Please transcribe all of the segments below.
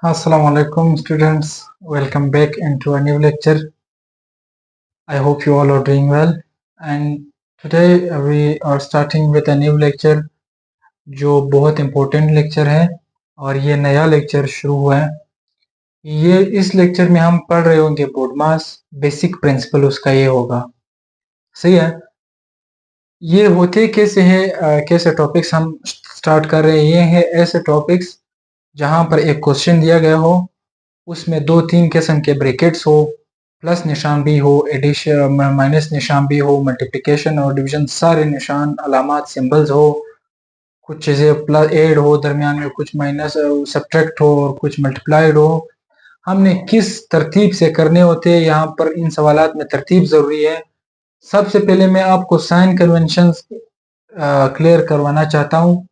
Assalamu alaikum students, welcome back into a new lecture. I hope you all are doing well, and today we are starting with a new lecture जो बहुत important lecture है और ये नया lecture शुरू हुआ है। ये इस lecture में हम पढ़ रहे होंगे BODMAS बेसिक प्रिंसिपल उसका ये होगा, सही है। ये होते कैसे है, कैसे टॉपिक्स हम स्टार्ट कर रहे हैं। ये है ऐसे टॉपिक्स जहाँ पर एक क्वेश्चन दिया गया हो, उसमें 2-3 किस्म के ब्रैकेट्स हो, प्लस निशान भी हो, एडिशन माइनस निशान भी हो, मल्टीप्लिकेशन और डिवीजन सारे निशान अलामात सिंबल्स हो, कुछ चीज़ें प्लस ऐड हो, दरमियान में कुछ माइनस सब्ट्रैक्ट हो और कुछ मल्टीप्लाइड हो। हमने किस तरतीब से करने होते हैं, यहाँ पर इन सवालात में तरतीब ज़रूरी है। सबसे पहले मैं आपको साइन कन्वेंशंस क्लियर करवाना चाहता हूँ।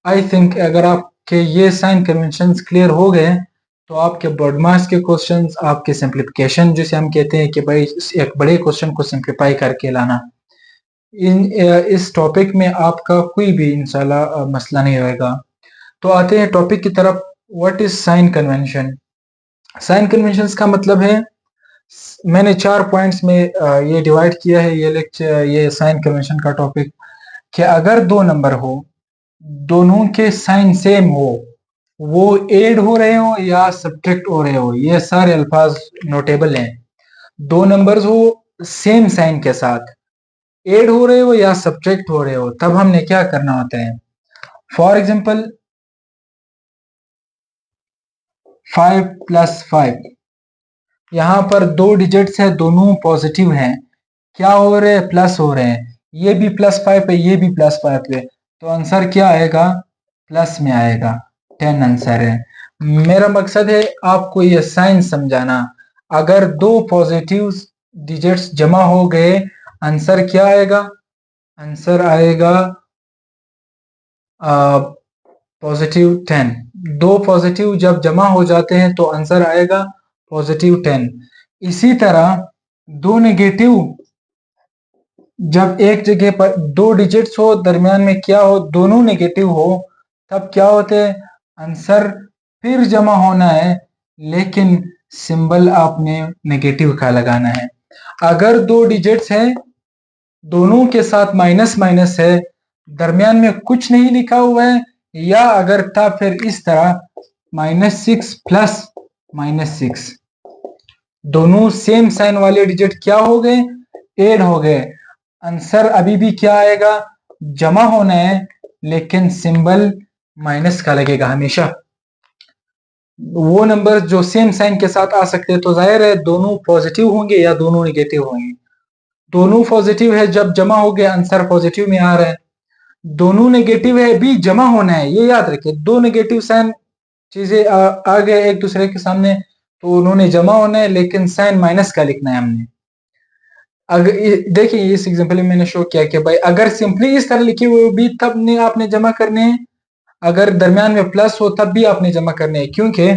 आई थिंक अगर आपके ये साइन कन्वेंशंस क्लियर हो गए तो आपके BODMAS के क्वेश्चंस, आपके सिंप्लीफिकेशन जिसे हम कहते हैं कि भाई एक बड़े क्वेश्चन को सिंप्लीफाई करके लाना, इस टॉपिक में आपका कोई भी इंशाल्लाह मसला नहीं रहेगा। तो आते हैं टॉपिक की तरफ। What is sign convention? Sign conventions का मतलब है, मैंने 4 पॉइंट्स में ये डिवाइड किया है ये लेक्चर, ये साइन कन्वेंशन का टॉपिक, कि अगर दो नंबर हो, दोनों के साइन सेम हो, वो ऐड हो रहे हो या सब्ट्रैक्ट हो रहे हो, ये सारे अल्फाज नोटेबल हैं। दो नंबर्स हो सेम साइन के साथ, ऐड हो रहे हो या सब्ट्रैक्ट हो रहे हो, तब हमने क्या करना होता है। फॉर एग्जांपल 5 + 5, यहाँ पर दो डिजिट्स है, दोनों पॉजिटिव हैं, क्या हो रहे हैं, प्लस हो रहे हैं। ये भी +5 है, ये भी +5 है, तो आंसर क्या आएगा, प्लस में आएगा। 10 आंसर है। मेरा मकसद है आपको ये साइन समझाना। अगर दो पॉजिटिव डिजिट्स जमा हो गए, आंसर क्या आएगा, आंसर आएगा +10। दो पॉजिटिव जब जमा हो जाते हैं तो आंसर आएगा +10। इसी तरह दो नेगेटिव जब एक जगह पर दो डिजिट्स हो, दरमियान में क्या हो, दोनों नेगेटिव हो, तब क्या होते हैं, आंसर फिर जमा होना है, लेकिन सिंबल आपने नेगेटिव का लगाना है। अगर दो डिजिट्स हैं, दोनों के साथ माइनस माइनस है, दरमियान में कुछ नहीं लिखा हुआ है, या अगर था फिर इस तरह -6 + -6, दोनों सेम साइन वाले डिजिट क्या हो गए, ऐड हो गए। आंसर अभी भी क्या आएगा, जमा होना है, लेकिन सिंबल माइनस का लगेगा हमेशा। वो नंबर जो सेम साइन के साथ आ सकते हैं, तो जाहिर है दोनों पॉजिटिव होंगे या दोनों नेगेटिव होंगे। दोनों पॉजिटिव है, जब जमा हो गया आंसर पॉजिटिव में आ रहा है। दोनों नेगेटिव है भी जमा होना है, ये याद रखिए। दो नेगेटिव साइन चीजें आ गए एक दूसरे के सामने, तो उन्होंने जमा होना है, लेकिन साइन माइनस का लिखना है हमने। अगर देखिए इस एग्जांपल में मैंने शो किया कि भाई अगर सिंपली इस तरह लिखे हुए भी तब नहीं आपने जमा करने हैं, अगर दरमियान में प्लस हो तब भी आपने जमा करने हैं, क्योंकि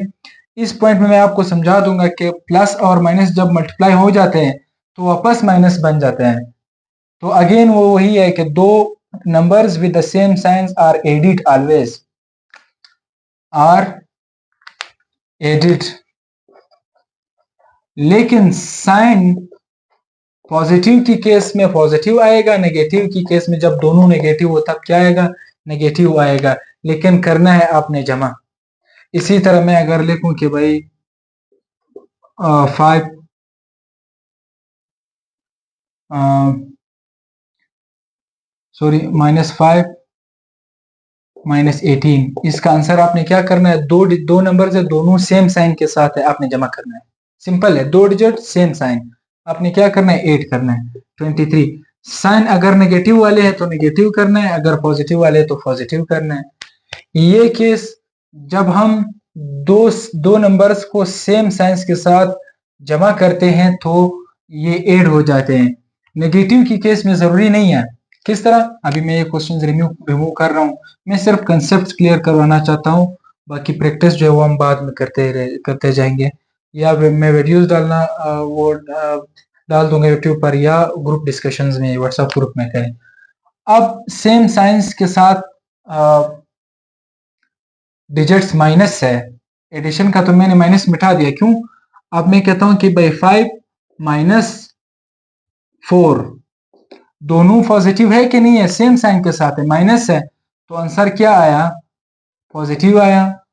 इस पॉइंट में मैं आपको समझा दूंगा कि प्लस और माइनस जब मल्टीप्लाई हो जाते हैं तो वापस माइनस बन जाते हैं। तो अगेन वो वही है कि दो numbers with the same signs are added always, are added, लेकिन साइन पॉजिटिव की केस में पॉजिटिव आएगा, नेगेटिव की केस में जब दोनों नेगेटिव हो तब क्या आएगा, नेगेटिव आएगा, लेकिन करना है आपने जमा। इसी तरह मैं अगर लिखूं कि भाई 5 सॉरी -5 -18, इसका आंसर आपने क्या करना है, दो नंबर है, दोनों सेम साइन के साथ है, आपने जमा करना है। सिंपल है, दो डिजिट सेम साइन, आपने क्या करना है, 8 करना है। 23 साइन अगर नेगेटिव वाले हैं तो नेगेटिव करना है, अगर पॉजिटिव वाले हैं तो पॉजिटिव करना है। ये केस जब हम दो दो नंबर्स को सेम साइंस के साथ जमा करते हैं तो ये ऐड हो जाते हैं। नेगेटिव की केस में जरूरी नहीं है। किस तरह, अभी मैं ये क्वेश्चन रिमूव कर रहा हूँ, मैं सिर्फ कंसेप्ट क्लियर करवाना चाहता हूँ, बाकी प्रैक्टिस जो है वो हम बाद में करते जाएंगे, या मैं वीडियोस डालना वो डाल दूंगा यूट्यूब पर, या ग्रुप डिस्कशंस में व्हाट्सएप ग्रुप में करें। अब सेम साइंस के साथ डिजिट्स माइनस है, एडिशन का तो मैंने माइनस मिटा दिया, क्यों? अब मैं कहता हूं कि भाई 5 माइनस 4 दोनों पॉजिटिव है कि नहीं है, सेम साइन के साथ है, माइनस है, तो आंसर क्या आया? पॉजिटिव आया।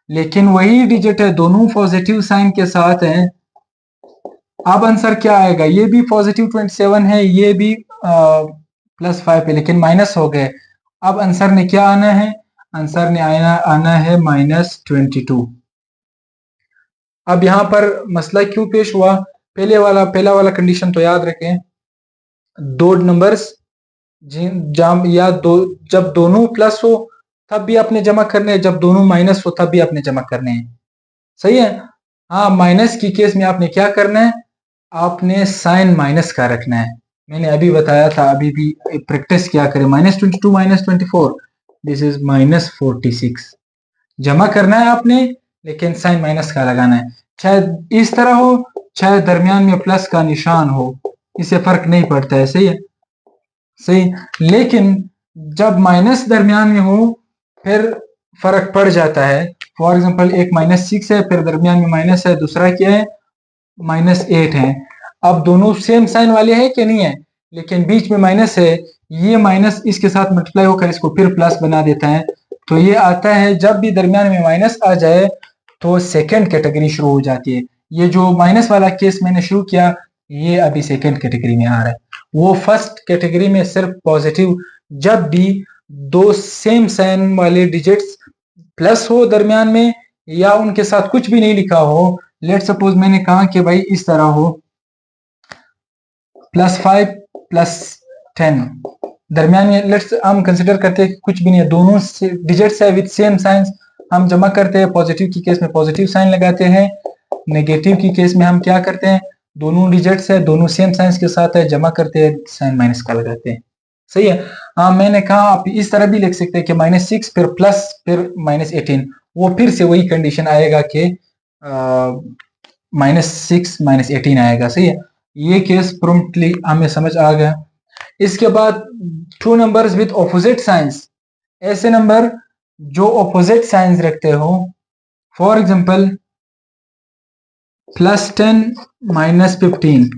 लेकिन वही डिजिट है, दोनों पॉजिटिव साइन के साथ है, अब आंसर क्या आएगा? ये भी पॉजिटिव 27 है, ये भी +5 है, लेकिन माइनस हो गए। अब आंसर ने क्या आना है? आंसर ने आना है -22। अब यहां पर मसला क्यों पेश हुआ? पहला वाला कंडीशन तो याद रखें, दो नंबर्स जब दोनों प्लस हो तब भी आपने जमा करने हैं, जब दोनों माइनस हो तब भी आपने जमा करने हैं। सही है? हाँ, माइनस की केस में आपने क्या करना है? आपने साइन माइनस का रखना है। मैंने अभी बताया था, अभी भी प्रैक्टिस क्या करें। -22 -24, दिस इज -46। जमा करना है आपने, लेकिन साइन माइनस का लगाना है। चाहे इस तरह हो, चाहे दरमियान में प्लस का निशान हो, इससे फर्क नहीं पड़ता है। सही है? सही। लेकिन जब माइनस दरमियान में हो फिर फर्क पड़ जाता है। फॉर एग्जाम्पल, एक -6 है, फिर दरमियान में माइनस है, दूसरा क्या है? -8 है। अब दोनों सेम साइन वाले हैं कि नहीं है, लेकिन बीच में माइनस है, ये माइनस इसके साथ मल्टीप्लाई होकर इसको फिर प्लस बना देता है। तो ये आता है, जब भी दरमियान में माइनस आ जाए तो सेकंड कैटेगरी शुरू हो जाती है। ये जो माइनस वाला केस मैंने शुरू किया, ये अभी सेकंड कैटेगरी में आ रहा है। वो फर्स्ट कैटेगरी में सिर्फ पॉजिटिव, जब भी दो सेम साइन वाले डिजिट्स प्लस हो दरमियान में, या उनके साथ कुछ भी नहीं लिखा हो। लेट सपोज मैंने कहा कि भाई इस तरह हो, +5 +10, दरमियान में लेट्स हम कंसिडर करते हैं कि कुछ भी नहीं है, दोनों डिजिट्स है विद सेम साइंस। हम जमा करते हैं, पॉजिटिव की केस में पॉजिटिव साइन लगाते हैं, नेगेटिव की केस में हम क्या करते हैं? दोनों डिजिट्स है, दोनों सेम साइंस के साथ है, जमा करते हैं, साइन माइनस का लगाते हैं। सही है? हाँ, मैंने कहा आप इस तरह भी लिख सकते हैं कि -6 फिर प्लस फिर -18, वो फिर से वही कंडीशन आएगा कि -6 -18 आएगा। सही है? ये केस प्रॉम्प्टली हमें समझ आ गया। इसके बाद to numbers with opposite science, ऐसे नंबर जो ऑपोजिट साइंस रखते हो। For example, +10 -15,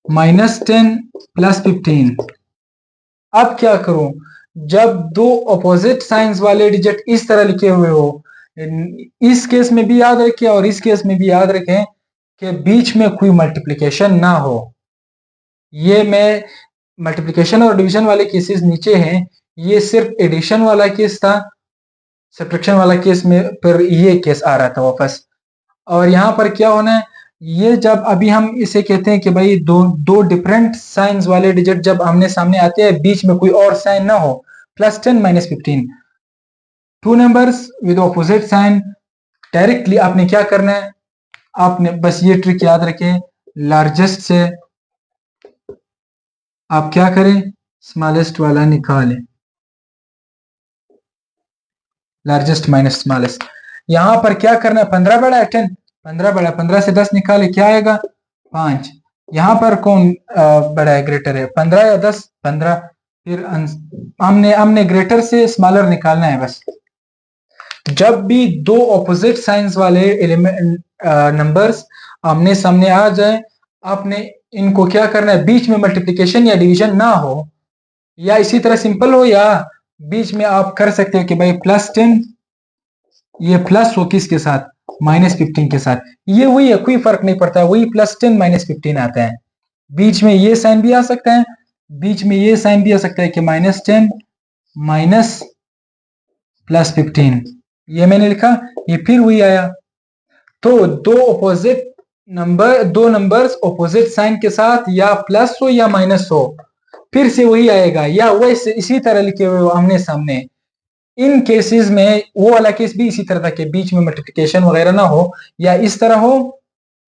-10 +15। अब क्या करूं? जब दो ऑपोजिट साइंस वाले डिजिट इस तरह लिखे हुए हो, इस केस में भी याद रखें और इस केस में भी याद रखें कि बीच में कोई मल्टीप्लिकेशन ना हो। ये मैं मल्टीप्लिकेशन और डिवीजन वाले केसेस नीचे हैं, ये सिर्फ एडिशन वाला केस था, सब्ट्रैक्शन वाला केस में फिर ये केस आ रहा था वापस। और यहाँ पर क्या होना है? ये जब अभी हम इसे कहते हैं कि भाई दो डिफरेंट साइंस वाले डिजिट जब आमने सामने आते हैं, बीच में कोई और साइन ना हो, +10 -15, two numbers with opposite sign, directly आपने क्या करना है? आपने बस ये ट्रिक याद रखें, लार्जेस्ट से आप क्या करें? स्मॉलेस्ट वाला निकालें, लार्जेस्ट माइनस स्मॉलेस्ट। यहां पर क्या करना है? 15 बड़ा है 10, 15 बड़ा, 15 से 10 निकाले, क्या आएगा? 5। यहां पर कौन बड़ा है, ग्रेटर है? 15 या 10? 15। फिर हमने ग्रेटर से स्मॉलर निकालना है बस। जब भी दो ऑपोजिट साइंस वाले एलिमेंट नंबर्स आमने सामने आ जाए, आपने इनको क्या करना है? बीच में मल्टीप्लिकेशन या डिवीजन ना हो, या इसी तरह सिंपल हो, या बीच में आप कर सकते हैं कि भाई +10, ये प्लस हो किसके साथ? -15 के साथ। ये वही है, कोई फर्क नहीं पड़ता, वही +10 -15 आता है। बीच में ये साइन भी आ सकता है, बीच में ये साइन भी आ सकता है कि -10 माइनस +15, ये मैंने लिखा, ये फिर वही आया। तो दो नंबर्स ऑपोजिट साइन के साथ, या प्लस हो या माइनस हो, फिर से वही आएगा, या वैसे इसी तरह लिखे हुए आमने सामने। इन केसेस में वो वाला केस भी इसी तरह था कि बीच में मल्टीप्लिकेशन वगैरह ना हो, या इस तरह हो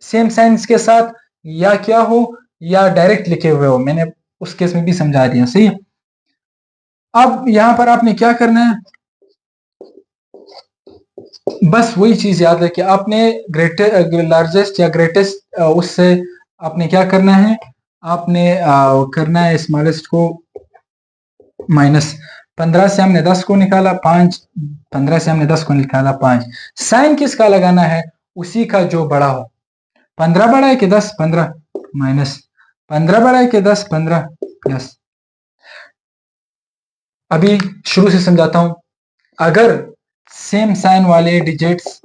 सेम साइंस के साथ, या क्या हो, या डायरेक्ट लिखे हुए हो। मैंने उस केस में भी समझा दिया। सही है? अब यहां पर आपने क्या करना है? बस वही चीज याद है कि आपने लार्जेस्ट या ग्रेटेस्ट उससे आपने क्या करना है? आपने करना है स्मॉलेस्ट को माइनस। 15 से हमने 10 को निकाला 5, 15 से हमने 10 को निकाला 5। साइन किसका लगाना है? उसी का जो बड़ा हो। 15 बड़ा है कि 10? 15 माइनस 15 बड़ा है कि 10? 15 प्लस। अभी शुरू से समझाता हूं। अगर सेम साइन वाले डिजिट्स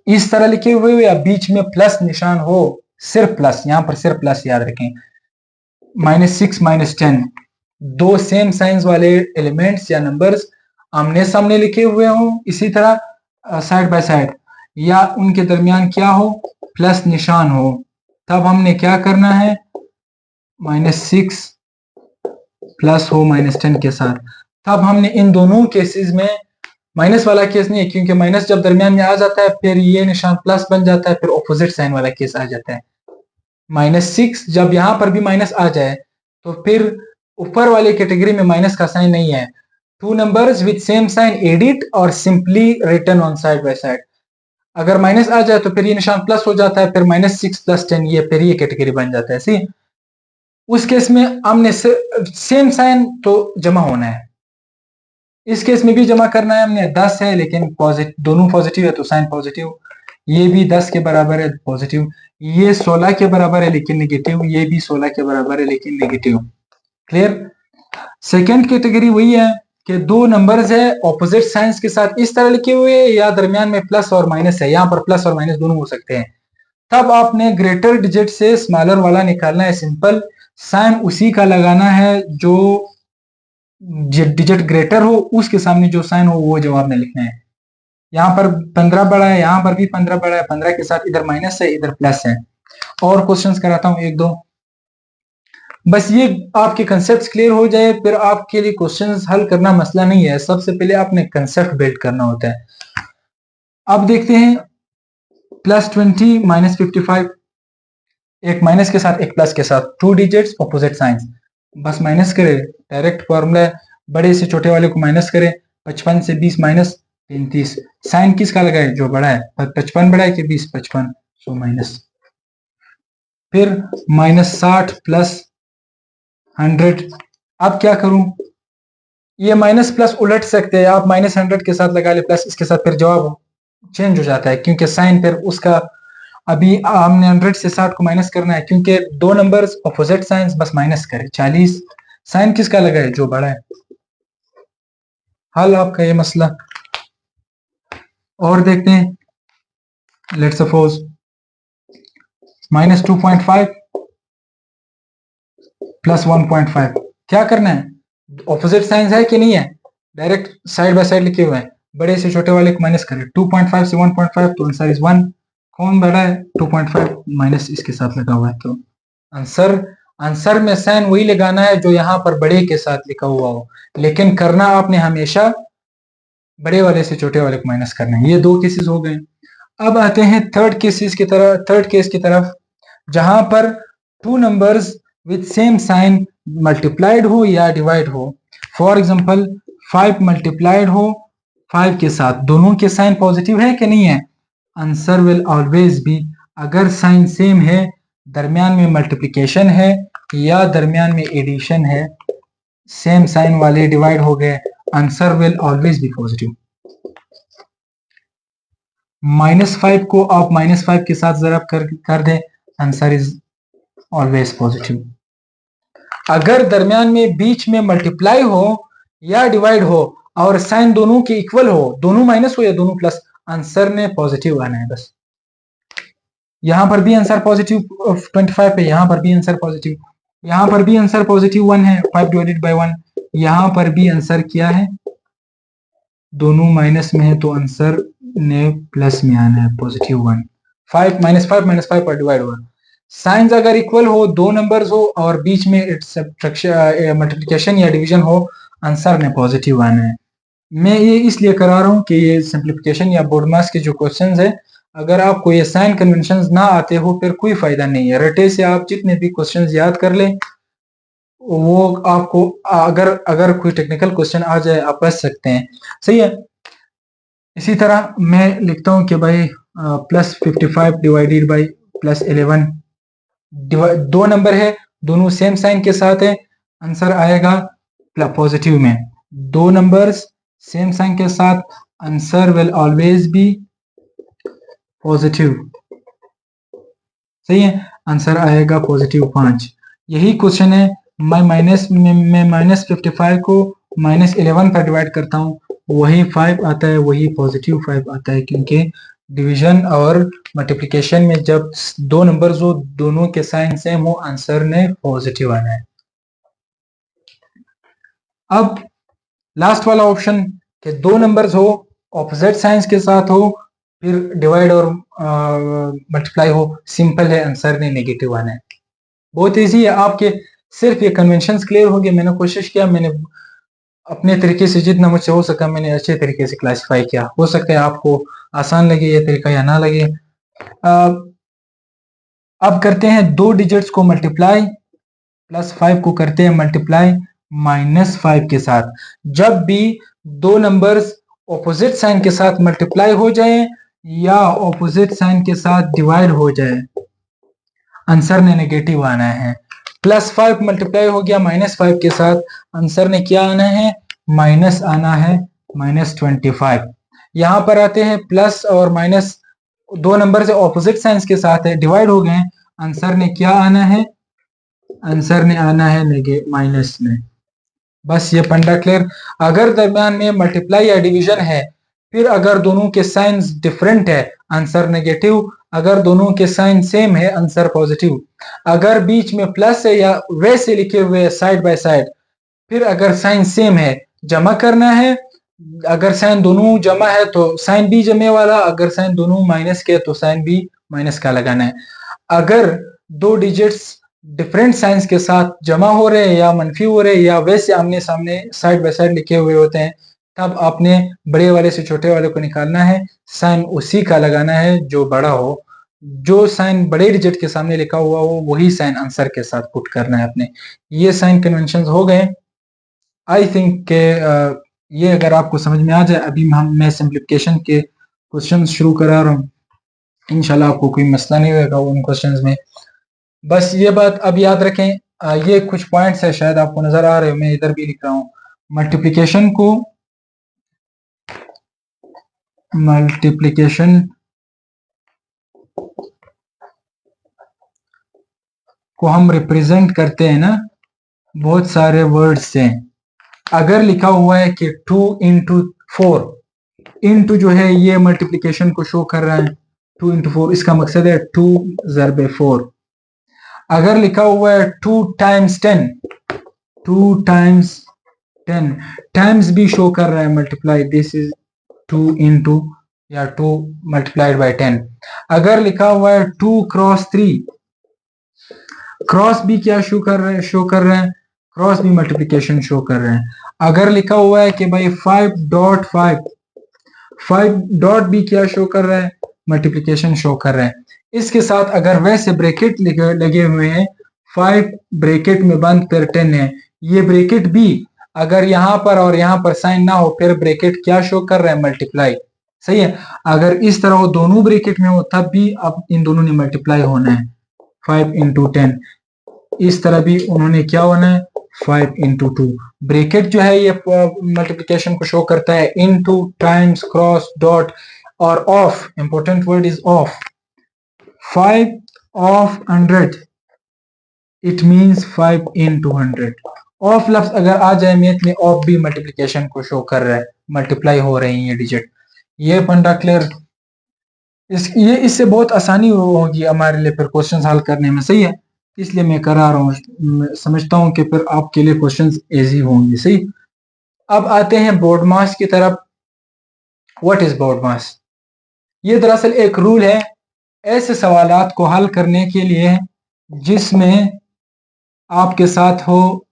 इस तरह लिखे हुए या बीच में प्लस निशान हो, सिर्फ प्लस, यहां पर सिर्फ प्लस याद रखें, -6 -10, दो सेम साइंस वाले एलिमेंट्स या नंबर्स आमने सामने लिखे हुए हों, इसी तरह साइड बाय साइड, या उनके दरमियान क्या हो? प्लस निशान हो, तब हमने क्या करना है? -6 प्लस हो -10 के साथ, तब हमने इन दोनों केसेस में, माइनस वाला केस नहीं है क्योंकि माइनस जब दरमियान में आ जाता है फिर ये निशान प्लस बन जाता है, फिर ऑपोजिट साइन वाला केस आ जाता है। -6 जब यहां पर भी माइनस आ जाए तो फिर ऊपर वाले कैटेगरी में माइनस का साइन नहीं है। Two numbers with same sign added और simply written on side by side. अगर माइनस आ जाए तो फिर ये निशान प्लस हो जाता है, फिर -6 + 10, ये फिर ये कैटेगरी बन जाता है। सी उस केस में हमने सेम साइन तो जमा होना है, इस केस में भी जमा करना है हमने। 10 है लेकिन दोनों पॉजिटिव है तो साइन पॉजिटिव, ये भी 10 के बराबर है पॉजिटिव, ये 16 के बराबर है लेकिन नेगेटिव, ये भी 16 के बराबर है लेकिन नेगेटिव। क्लियर? सेकेंड कैटेगरी वही है कि दो नंबर्स है ऑपोजिट साइंस के साथ इस तरह लिखे हुए या दरमियान में प्लस और माइनस है, यहां पर प्लस और माइनस दोनों हो सकते हैं, तब आपने ग्रेटर डिजिट से स्मॉलर वाला निकालना है। सिंपल साइन उसी का लगाना है जो डिजिट ग्रेटर हो, उसके सामने जो साइन हो वो जवाब में लिखना है। यहाँ पर 15 बड़ा है, यहाँ पर भी 15 बड़ा है, 15 के साथ इधर माइनस है इधर प्लस है। और क्वेश्चंस कराता हूं एक दो, बस ये आपके कंसेप्ट क्लियर हो जाए, फिर आपके लिए क्वेश्चंस हल करना मसला नहीं है। सबसे पहले आपने कंसेप्ट बिल्ड करना होता है। अब देखते हैं +20 -55, एक माइनस के साथ एक प्लस के साथ, टू डिजिट्स ऑपोजिट साइंस, बस माइनस करें, डायरेक्ट फॉर्मूला है, बड़े से छोटे वाले को माइनस करें। 55 से 20 माइनस 33, साइन किसका लगाए? जो बड़ा है। 55 बड़ा है कि 20? 55, सो माइनस, फिर -60 + 100। अब क्या करूं? ये माइनस प्लस उलट सकते हैं आप, -100 के साथ लगा ले प्लस इसके साथ, फिर जवाब चेंज हो जाता है क्योंकि साइन फिर उसका, अभी हमने 100 से 60 को माइनस करना है क्योंकि दो नंबर्स ऑपोजिट साइंस, बस माइनस करें। 40, साइन किसका लगाए? जो बड़ा है। हल आपका ये मसला। और देखते हैं, लेट्स सपोज -2.5 + 1.5, क्या करना है? ऑपोजिट साइंस है कि नहीं है? डायरेक्ट साइड बाय साइड लिखे हुए हैं, बड़े से छोटे वाले को माइनस करें। 2.5 से 1.5 तो आंसर इज 1। कौन बड़ा है? 2.5, माइनस इसके साथ लगा हुआ है तो आंसर में साइन वही लगाना है जो यहां पर बड़े के साथ लिखा हुआ हो, लेकिन करना आपने हमेशा बड़े वाले से छोटे वाले को माइनस करना है। ये दो केसेस हो गए। अब आते हैं थर्ड केस की तरफ, जहां पर two numbers with same sign multiplied हो या डिवाइड हो। फॉर एग्जांपल 5 मल्टीप्लाइड हो 5 के साथ, दोनों के साइन पॉजिटिव है कि नहीं है? आंसर विल ऑलवेज बी, अगर साइन सेम है, दरमियान में मल्टीप्लिकेशन है या दरमियान में एडिशन है, सेम साइन वाले डिवाइड हो गए, answer will always be positive. -5 को आप -5 के साथ जरा कर दें, आंसर इज ऑलवेज पॉजिटिव। अगर दरमियान में बीच में मल्टीप्लाई हो या डिवाइड हो और साइन दोनों के इक्वल हो, दोनों माइनस हो या दोनों प्लस, आंसर ने पॉजिटिव आना है बस। यहां पर भी आंसर पॉजिटिव 25 है, यहां पर भी आंसर पॉजिटिव, यहां पर भी आंसर पॉजिटिव 1 है, 5/1। यहां पर भी आंसर क्या है? दोनों माइनस में है तो आंसर ने प्लस में आना है, +1। 5 -5 पर डिवाइड होगा। साइंस अगर इक्वल हो, दो नंबर्स हो और बीच में मल्टीप्लिकेशन या डिवीजन हो, आंसर ने पॉजिटिव आना है। मैं ये इसलिए करा रहा हूँ कि ये सिंप्लीफिकेशन या बोर्ड मास के जो क्वेश्चंस है, अगर आपको ये साइन कन्वेंशंस ना आते हो फिर कोई फायदा नहीं है। रटे से आप जितने भी क्वेश्चंस याद कर लें, वो आपको अगर कोई टेक्निकल क्वेश्चन आ जाए आप बच सकते हैं। सही है। इसी तरह मैं लिखता हूं कि भाई +55 डिवाइडेड बाई +11, दो नंबर है, दोनों सेम साइन के साथ है, आंसर आएगा पॉजिटिव में। दो नंबर्स सेम साइन के साथ, answer will always be positive. सही है, आंसर आएगा पॉजिटिव 5। यही क्वेश्चन है। मैं -55 को -11 पर डिवाइड करता हूँ, वही 5 आता है, वही पॉजिटिव 5 आता है, क्योंकि डिवीजन और मल्टीप्लिकेशन में जब दो नंबर्स हो, दोनों के साइन सेम हो, आंसर ने पॉजिटिव आना है। अब लास्ट वाला ऑप्शन कि दो नंबर्स हो, ऑपोजिट साइंस के साथ हो, फिर डिवाइड और मल्टीप्लाई हो, सिंपल है, आंसर ने नेगेटिव आना है। बहुत इजी है, आपके सिर्फ ये कन्वेंशंस क्लियर हो गए। मैंने कोशिश किया, मैंने अपने तरीके से जितना मुझसे हो सका मैंने अच्छे तरीके से क्लासिफाई किया। हो सकता है आपको आसान लगे ये तरीका या ना लगे। अब करते हैं दो डिजिट्स को मल्टीप्लाई, +5 को करते हैं मल्टीप्लाई -5 के साथ। जब भी दो नंबर्स ऑपोजिट साइन के साथ मल्टीप्लाई हो जाए या ऑपोजिट साइन के साथ डिवाइड हो जाए, आंसर ने नेगेटिव आना है। +5 मल्टीप्लाई हो गया -5 के साथ, आंसर ने क्या आना है, माइनस आना है, -25। यहां पर आते हैं प्लस और माइनस, दो नंबर से ऑपोजिट साइंस के साथ है, डिवाइड हो गए, आंसर ने क्या आना है, आंसर ने आना है माइनस में। बस ये पंडा क्लियर। अगर दरम्यान में मल्टीप्लाई या डिवीजन है, फिर अगर दोनों के साइंस डिफरेंट है, आंसर नेगेटिव। अगर दोनों के साइन सेम है, आंसर पॉजिटिव। अगर बीच में प्लस है या वैसे लिखे हुए साइड बाय साइड, फिर अगर साइन सेम है, जमा करना है। अगर साइन दोनों जमा है तो साइन बी जमे वाला, अगर साइन दोनों माइनस के तो साइन बी माइनस का लगाना है। अगर दो डिजिट्स डिफरेंट साइंस के साथ जमा हो रहे हैं या मनफी हो रहे हैं या वैसे आमने सामने साइड बाय साइड लिखे हुए होते हैं, तब आपने बड़े वाले से छोटे वाले को निकालना है, साइन उसी का लगाना है जो बड़ा हो। जो साइन बड़े डिजिट के सामने लिखा हुआ हो, वही साइन आंसर के साथ पुट करना है अपने। ये साइन कन्वेंशन हो गए। आई थिंक के ये अगर आपको समझ में आ जाए, अभी मैं सिंप्लीफिकेशन के क्वेश्चन शुरू करा रहा हूँ, इंशाल्लाह आपको कोई मसला नहीं होगा उन क्वेश्चंस में। बस ये बात अब याद रखें। ये कुछ पॉइंट्स है, शायद आपको नजर आ रहे हो, मैं इधर भी लिख रहा हूँ। मल्टीप्लिकेशन को हम रिप्रेजेंट करते हैं ना बहुत सारे वर्ड्स से। अगर लिखा हुआ है कि 2 × 4, इंटू जो है ये मल्टीप्लिकेशन को शो कर रहा है, 2 × 4, इसका मकसद है 2 ज़रबे 4। अगर लिखा हुआ है 2 × 10, 2 × 10, टाइम्स भी शो कर रहा है मल्टीप्लाई, दिस इज 2 या 2 मल्टीप्लाइड बाय 10। अगर लिखा हुआ है 2 × 3, क्रॉस भी क्या शो कर रहा है, क्रॉस भी मल्टीप्लिकेशन शो कर रहे हैं। अगर लिखा हुआ है कि भाई 5.5, 5 डॉट भी क्या शो कर रहा है, मल्टीप्लिकेशन शो कर रहा है। इसके साथ अगर वैसे ब्रैकेट लगे हुए हैं, 5 ब्रैकेट में बंद फिर 10 है, ये ब्रैकेट भी अगर यहाँ पर और यहाँ पर साइन ना हो, फिर ब्रैकेट क्या शो कर रहा है, मल्टीप्लाई। सही है, अगर इस तरह हो दोनों ब्रैकेट में हो, तब भी अब इन दोनों ने मल्टीप्लाई होना है, 5 × 10। इस तरह भी उन्होंने क्या होना है, 5 × 2। ब्रैकेट जो है ये मल्टीप्लिकेशन को शो करता है, इनटू, टाइम्स, क्रॉस, डॉट और of. Important word is of. 5 of 100, it means 5 × 100। Of लफ्ज अगर आ जाए मैथ में, ऑफ भी मल्टीप्लिकेशन को शो कर रहा है, मल्टीप्लाई हो रही है ये डिजिट। ये पंडा क्लियर। ये इससे बहुत आसानी होगी हमारे लिए फिर क्वेश्चन हल करने में। सही है, इसलिए मैं करा रहा हूँ, समझता हूँ कि फिर आपके लिए क्वेश्चंस इजी होंगे। सही, अब आते हैं बोर्ड मास की तरफ। व्हाट इज बोर्ड मास? ये दरअसल एक रूल है ऐसे सवालात को हल करने के लिए जिसमें आपके साथ हो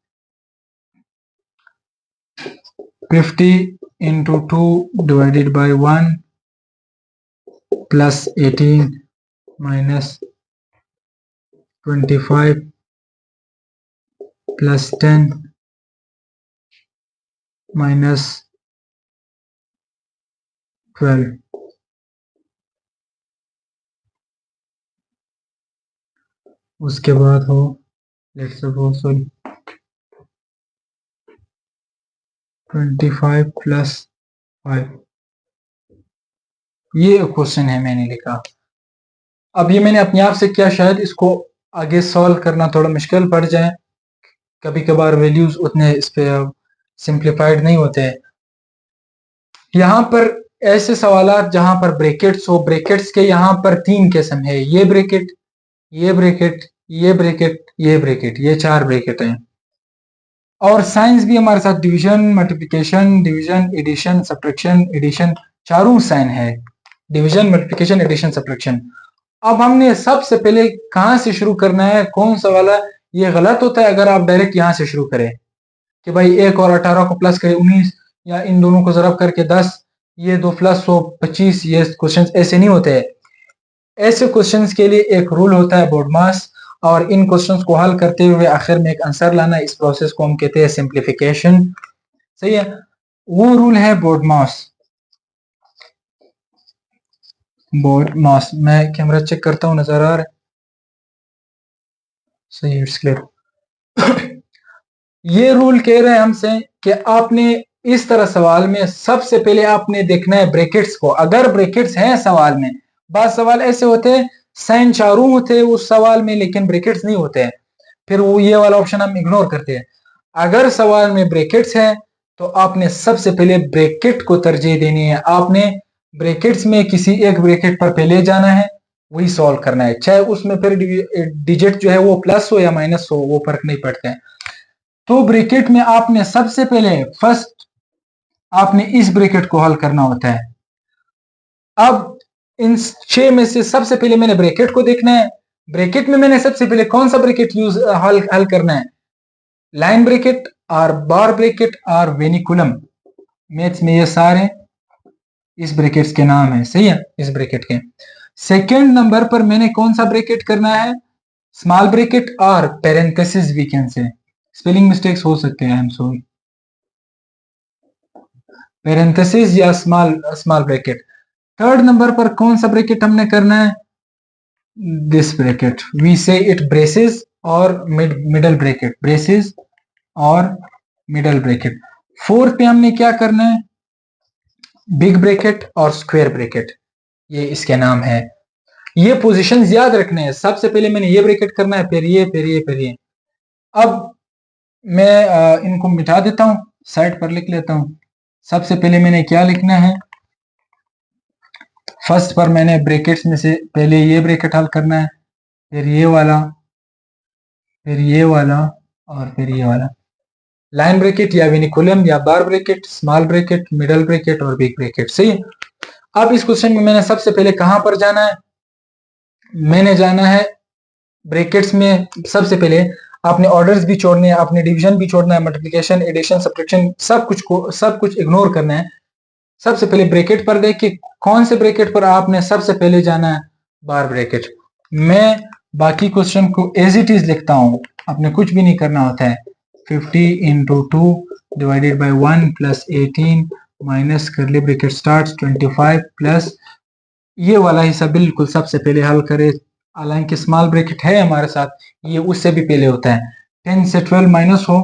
50 × 2 divided by 1 plus 18 minus 25 plus 10 minus 12। उसके बाद हो लेट्स सपोज 25 प्लस 5, ये क्वेश्चन है मैंने लिखा। अब ये मैंने अपने आप से किया, शायद इसको आगे सॉल्व करना थोड़ा मुश्किल पड़ जाए, कभी कभार वैल्यूज उतने इस पे सिंप्लीफाइड नहीं होते हैं। यहाँ पर ऐसे सवाल जहां पर ब्रैकेट्स हो, ब्रैकेट्स के यहाँ पर 3 किस्म है, ये ब्रैकेट, ये ब्रैकेट, ये ब्रैकेट, ये ब्रैकेट, ये 4 ब्रैकेट हैं। और साइंस भी हमारे साथ division, multiplication, division, addition, subtraction, addition, चारों साइन है, डिवीजन, मल्टीप्लिकेशन, एडिशन, सब्ट्रैक्शन। अब हमने सबसे पहले कहां से शुरू करना है, कौन सा वाला? ये गलत होता है अगर आप डायरेक्ट यहां से शुरू करें कि भाई 1 और 18 को प्लस करें 19, या इन दोनों को जरब करके 10, ये 2 प्लस 100 25। ये क्वेश्चन ऐसे नहीं होते हैं। ऐसे क्वेश्चंस के लिए एक रूल होता है बोर्डमास, और इन क्वेश्चंस को हल करते हुए आखिर में एक आंसर लाना, इस प्रोसेस को हम कहते हैं सिंप्लीफिकेशन। सही है, वो रूल है बोर्डमास। बोर्डमास, मैं कैमरा चेक करता हूं, नजर आ रहा है? सही है, इट्स क्लियर। ये रूल कह रहे हैं हमसे कि आपने इस तरह सवाल में सबसे पहले आपने देखना है ब्रैकेट्स को। अगर ब्रैकेट्स हैं सवाल में, बाद सवाल ऐसे होते हैं साइन चारों होते हैं उस सवाल में लेकिन ब्रैकेट्स नहीं होते हैं, फिर वो ये वाला ऑप्शन हम इग्नोर करते हैं। अगर सवाल में ब्रैकेट्स है तो आपने सबसे पहले ब्रैकेट को तरजीह देनी है। आपने ब्रैकेट्स में किसी एक ब्रैकेट पर पहले जाना है, वही सॉल्व करना है, चाहे उसमें फिर डिजिट जो है वो प्लस हो या माइनस हो, वो फर्क नहीं पड़ता है। तो ब्रैकेट में आपने सबसे पहले फर्स्ट आपने इस ब्रैकेट को हल करना होता है। अब इन 6 में से सबसे पहले मैंने ब्रैकेट को देखना है। ब्रैकेट में मैंने सबसे पहले कौन सा ब्रैकेट यूज हल करना है? लाइन ब्रैकेट और बार ब्रैकेट और वेनिकुलम। मैथ्स में ये सारे इस ब्रैकेट्स के नाम है, सही है, इस ब्रैकेट के। सेकेंड नंबर पर मैंने कौन सा ब्रैकेट करना है? स्मॉल ब्रैकेट और parenthesis we can say. Spelling mistakes हो सकते हैं, आई एम सॉरी। पेरेंथेसिस या small small bracket. Third number पर कौन सा ब्रैकेट हमने करना है? This bracket, we say it braces और मिडल ब्रैकेट, ब्रेसेस और मिडल ब्रैकेट। फोर्थ पे हमने क्या करना है? बिग ब्रैकेट और स्क्वायर ब्रैकेट, ये इसके नाम है। ये पोजीशंस याद रखने हैं, सबसे पहले मैंने ये ब्रैकेट करना है, फिर ये, फिर ये, फिर ये। अब मैं इनको मिटा देता हूं, साइड पर लिख लेता हूं। सबसे पहले मैंने क्या लिखना है? फर्स्ट पर मैंने ब्रैकेट्स में से पहले ये ब्रैकेट हल करना है, फिर ये वाला, फिर ये वाला, और फिर ये वाला। लाइन ब्रैकेट या विनिकुलम या bar bracket, small bracket, middle bracket और बिग ब्रैकेट, सही है। अब इस क्वेश्चन में मैंने सबसे पहले कहां पर जाना है? मैंने जाना है ब्रैकेट्स में। सबसे पहले आपने ऑर्डर्स भी छोड़ने हैं, आपने डिवीजन भी छोड़ना है, मल्टीप्लिकेशन, एडिशन, सब्ट्रैक्शन, सब कुछ इग्नोर करना है। सबसे पहले ब्रैकेट पर देखिए कौन से ब्रैकेट पर आपने सबसे पहले जाना है? बार ब्रैकेट। मैं बाकी क्वेश्चन को एज इट इज लिखता हूं, आपने कुछ भी नहीं करना होता है। 50 into 2 divided by 1 plus 18 minus करली ब्रैकेट स्टार्ट 25 प्लस ये वाला हिस्सा बिल्कुल सबसे पहले हल करे। हालांकि स्मॉल ब्रैकेट है हमारे साथ, ये उससे भी पहले होता है। 10 से 12 माइनस हो।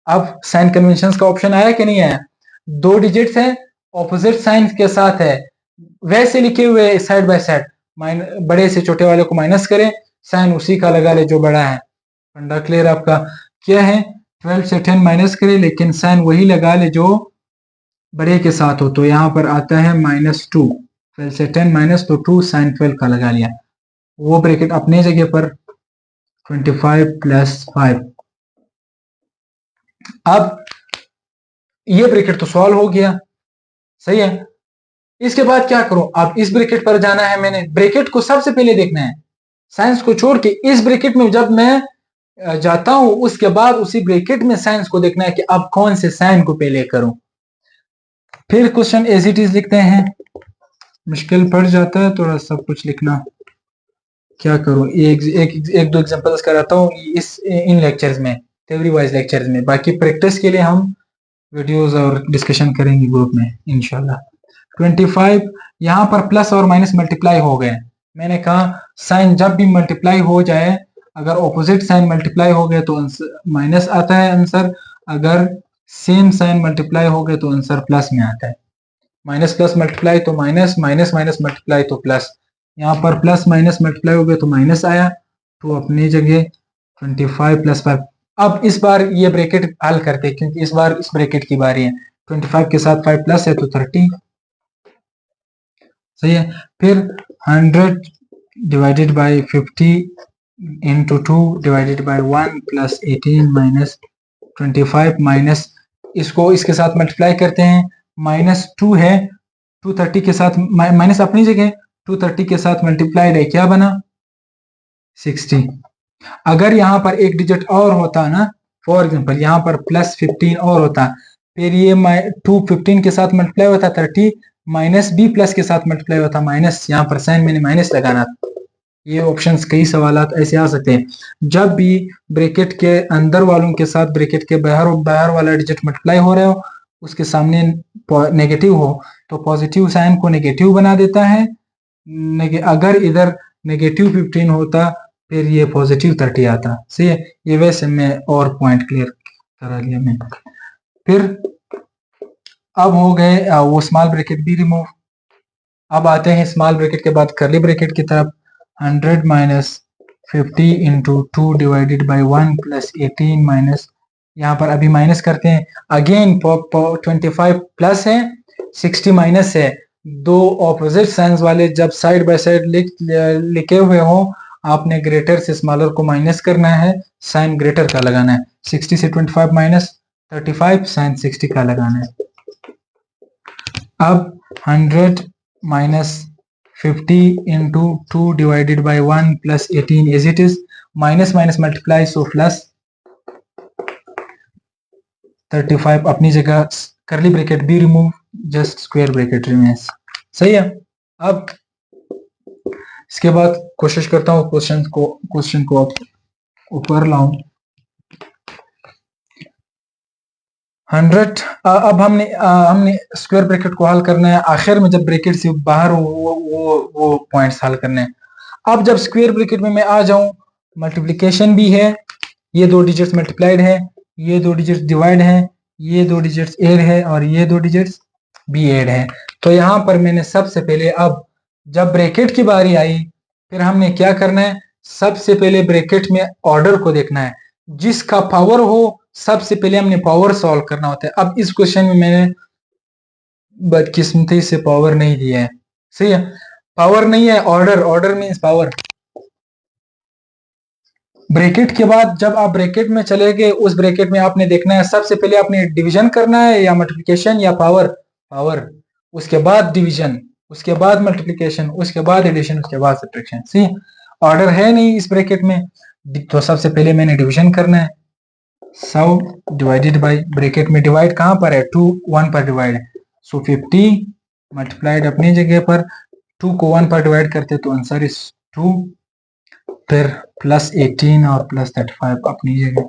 अब साइन कन्वेंशन का ऑप्शन आया कि नहीं आया? 2 डिजिट्स है, ऑपोजिट साइन के साथ है, वैसे लिखे हुए साइड बाय साइड, बड़े से छोटे वाले को माइनस करें, साइन उसी का लगा ले जो बड़ा है। फंडा क्लियर आपका? क्या है? 12 से 10 माइनस करें लेकिन साइन वही लगा ले जो बड़े के साथ हो, तो यहाँ पर आता है -2। 12 से 10 माइनस तो 2 साइन 12 का लगा लिया, वो ब्रैकेट अपने जगह पर 25 प्लस 5। अब ये ब्रैकेट तो सॉल्व हो गया, सही है। इसके बाद क्या करूं? अब इस ब्रैकेट पर जाना है, मैंने ब्रैकेट को सबसे पहले देखना है, साइंस को छोड़ के इस ब्रैकेट में जब मैं जाता हूं उसके बाद उसी ब्रैकेट में साइंस को देखना है कि अब कौन से साइन को पहले करूं। फिर क्वेश्चन एज इट इज लिखते हैं, मुश्किल पड़ जाता है थोड़ा सब कुछ लिखना, क्या करूं? एक दो एग्जांपल्स कराता हूं इस इन लेक्चर्स में, थ्योरी वाइज लेक्चर्स में। बाकी प्रैक्टिस के लिए हम वीडियोस और डिस्कशन करेंगे ग्रुप में इंशाल्लाह। 25 यहाँ पर प्लस और माइनस मल्टीप्लाई हो गए। मैंने कहा साइन जब भी मल्टीप्लाई हो जाए, अगर ऑपोजिट साइन मल्टीप्लाई हो गए तो माइनस आता है आंसर, अगर सेम साइन मल्टीप्लाई हो गए तो आंसर प्लस में आता है। माइनस प्लस मल्टीप्लाई तो माइनस, माइनस माइनस मल्टीप्लाई तो प्लस। यहाँ पर प्लस माइनस मल्टीप्लाई हो गए तो माइनस आया, तो अपनी जगह 25 प्लस 5। अब इस बार ये ब्रैकेट हल करते हैं क्योंकि इस बार इस ब्रैकेट की बारी है। 25 के साथ 5 प्लस है तो 30, सही है। फिर 100 divided by 50 into 2 divided by 1 plus 18 minus 25 minus, इसको इसके साथ मल्टीप्लाई करते हैं। माइनस 2 है, 230 के साथ माइनस अपनी जगह, 230 के साथ मल्टीप्लाइड है, क्या बना 60। अगर यहाँ पर एक डिजिट और होता ना, फॉर एग्जांपल यहाँ पर प्लस 15 और होता, फिर ये 215 के साथ मल्टीप्लाई होता 30, माइनस बी प्लस के साथ मल्टीप्लाई होता माइनस, यहाँ पर साइन मैंने माइनस लगाना था। ये ऑप्शंस कई सवालात ऐसे आ सकते हैं। जब भी ब्रैकेट के अंदर वालों के साथ ब्रैकेट के बाहर वाला डिजिट मल्टीप्लाई हो रहे हो, उसके सामने नेगेटिव हो तो पॉजिटिव साइन को नेगेटिव बना देता है। अगर इधर नेगेटिव 15 होता फिर ये पॉजिटिव 30 आता, सही है। ये वैसे मैं और पॉइंट क्लियर करा लिया मैं। फिर अब हो गए वो स्मॉल ब्रैकेट भी रिमूव। अब आते हैं स्मॉल ब्रैकेट के बाद करली ब्रैकेट की तरफ। 100 minus 50 into 2 divided by 1 plus 18 minus, यहाँ पर अभी माइनस करते हैं। अगेन 25 प्लस है, 60 माइनस है। दो ऑपोजिट साइंस वाले जब साइड बाय साइड लिखे हुए हो, आपने ग्रेटर से स्मॉलर को माइनस करना है, साइन ग्रेटर का लगाना है। 60 से 25 माइनस 35, साइन 60 का लगाना है। अब 100 minus 50 into 2 divided by 1 plus 18 as it is, minus minus multiply so plus 35 अपनी जगह, करली ब्रैकेट भी remove, just square bracket remains, सही है। अब इसके बाद कोशिश करता हूँ क्वेश्चन को ऊपर लाऊं। 100, अब हमने स्क्वायर ब्रैकेट को हल करना है। आखिर में जब ब्रैकेट से बाहर हो वो पॉइंट्स हल करने हैं। अब जब स्क्वायर ब्रैकेट में मैं आ जाऊं, मल्टीप्लिकेशन भी है, ये दो डिजिट्स मल्टीप्लाइड है, ये दो डिजिट्स डिवाइड है, ये दो डिजिट्स एड है और ये दो डिजिट्स भी एड है। तो यहाँ पर मैंने सबसे पहले, अब जब ब्रैकेट की बारी आई, फिर हमने क्या करना है, सबसे पहले ब्रैकेट में ऑर्डर को देखना है। जिसका पावर हो सबसे पहले हमने पावर सॉल्व करना होता है। अब इस क्वेश्चन में मैंने बदकिस्मती से पावर नहीं दिया है, सही है। पावर नहीं है, ऑर्डर मीन्स पावर। ब्रैकेट के बाद जब आप ब्रैकेट में चले गए, उस ब्रैकेट में आपने देखना है सबसे पहले आपने डिवीजन करना है या मल्टीप्लिकेशन या पावर, उसके बाद डिवीजन, उसके बाद मल्टीप्लिकेशन, उसके बाद एडिशन, उसके बाद सब्ट्रैक्शन। सी ऑर्डर है नहीं इस ब्रैकेट में, तो सबसे पहले मैंने डिवीजन करना है। 100 डिवाइडेड बाई, ब्रैकेट में डिवाइड कहां पर है, 2 1 पर डिवाइड है, सो 50 मल्टीप्लाइड अपनी जगह पर, 2 को 1 पर डिवाइड करते तो आंसर इज 2, फिर प्लस 18 और प्लस 35 अपनी जगह।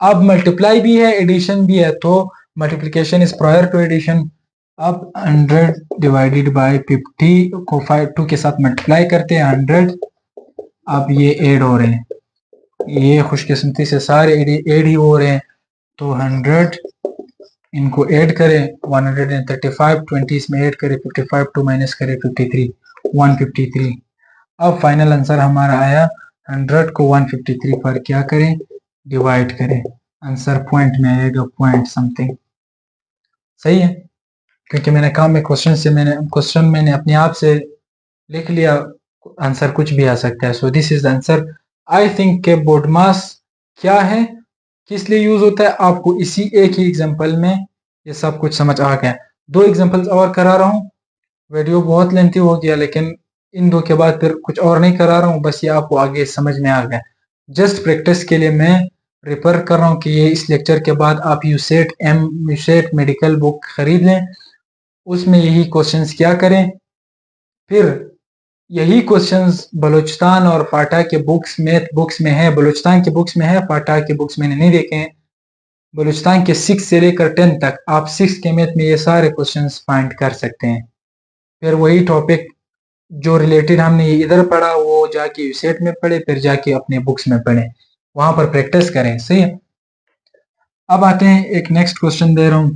अब मल्टीप्लाई भी है, एडिशन भी है, तो multiplication is prior to addition. अब 100 डिवाइडेड बाई 50 को 2 के साथ मल्टीप्लाई करते हैं 100। अब ये ऐड हो रहे हैं, ये खुशकिस्मती से सारे ऐड ही हो रहे हैं, तो 100 इनको ऐड करें, 135 20 इसमें ऐड करें, 55 2 माइनस करें 53, 153। अब फाइनल आंसर हमारा आया, 100 को 153 पर क्या करें, डिवाइड करें, आंसर पॉइंट में आएगा, पॉइंट समथिंग, सही है। क्योंकि मैंने कहा मैं क्वेश्चन मैंने अपने आप से लिख लिया, आंसर कुछ भी आ सकता है। So this is answer. I think के बोर्ड मास क्या है, किस लिए यूज होता है, आपको इसी एक ही एग्जांपल में ये सब कुछ समझ आ गया। 2 एग्जांपल्स और करा रहा हूँ, वीडियो बहुत लेंथी हो गया, लेकिन इन 2 के बाद फिर कुछ और नहीं करा रहा हूँ, बस ये आपको आगे समझ में आ गया। जस्ट प्रैक्टिस के लिए मैं रेफर कर रहा हूँ कि ये इस लेक्चर के बाद आप यूसेट मेडिकल बुक खरीद लें, उसमें यही क्वेश्चंस क्या करें, फिर यही क्वेश्चंस बलूचिस्तान और फाटा के बुक्स, मैथ बुक्स में है, बलूचिस्तान के बुक्स में है, फाटा के बुक्स मैंने नहीं देखे हैं। बलूचिस्तान के 6 से लेकर 10 तक आप 6 के मैथ में ये सारे क्वेश्चंस फाइंड कर सकते हैं। फिर वही टॉपिक जो रिलेटेड हमने इधर पढ़ा वो जाके यूसेट में पढ़े, फिर जाके अपने बुक्स में पढ़े, वहां पर प्रैक्टिस करें, सही है। अब आते हैं एक नेक्स्ट क्वेश्चन दे रहा हूं,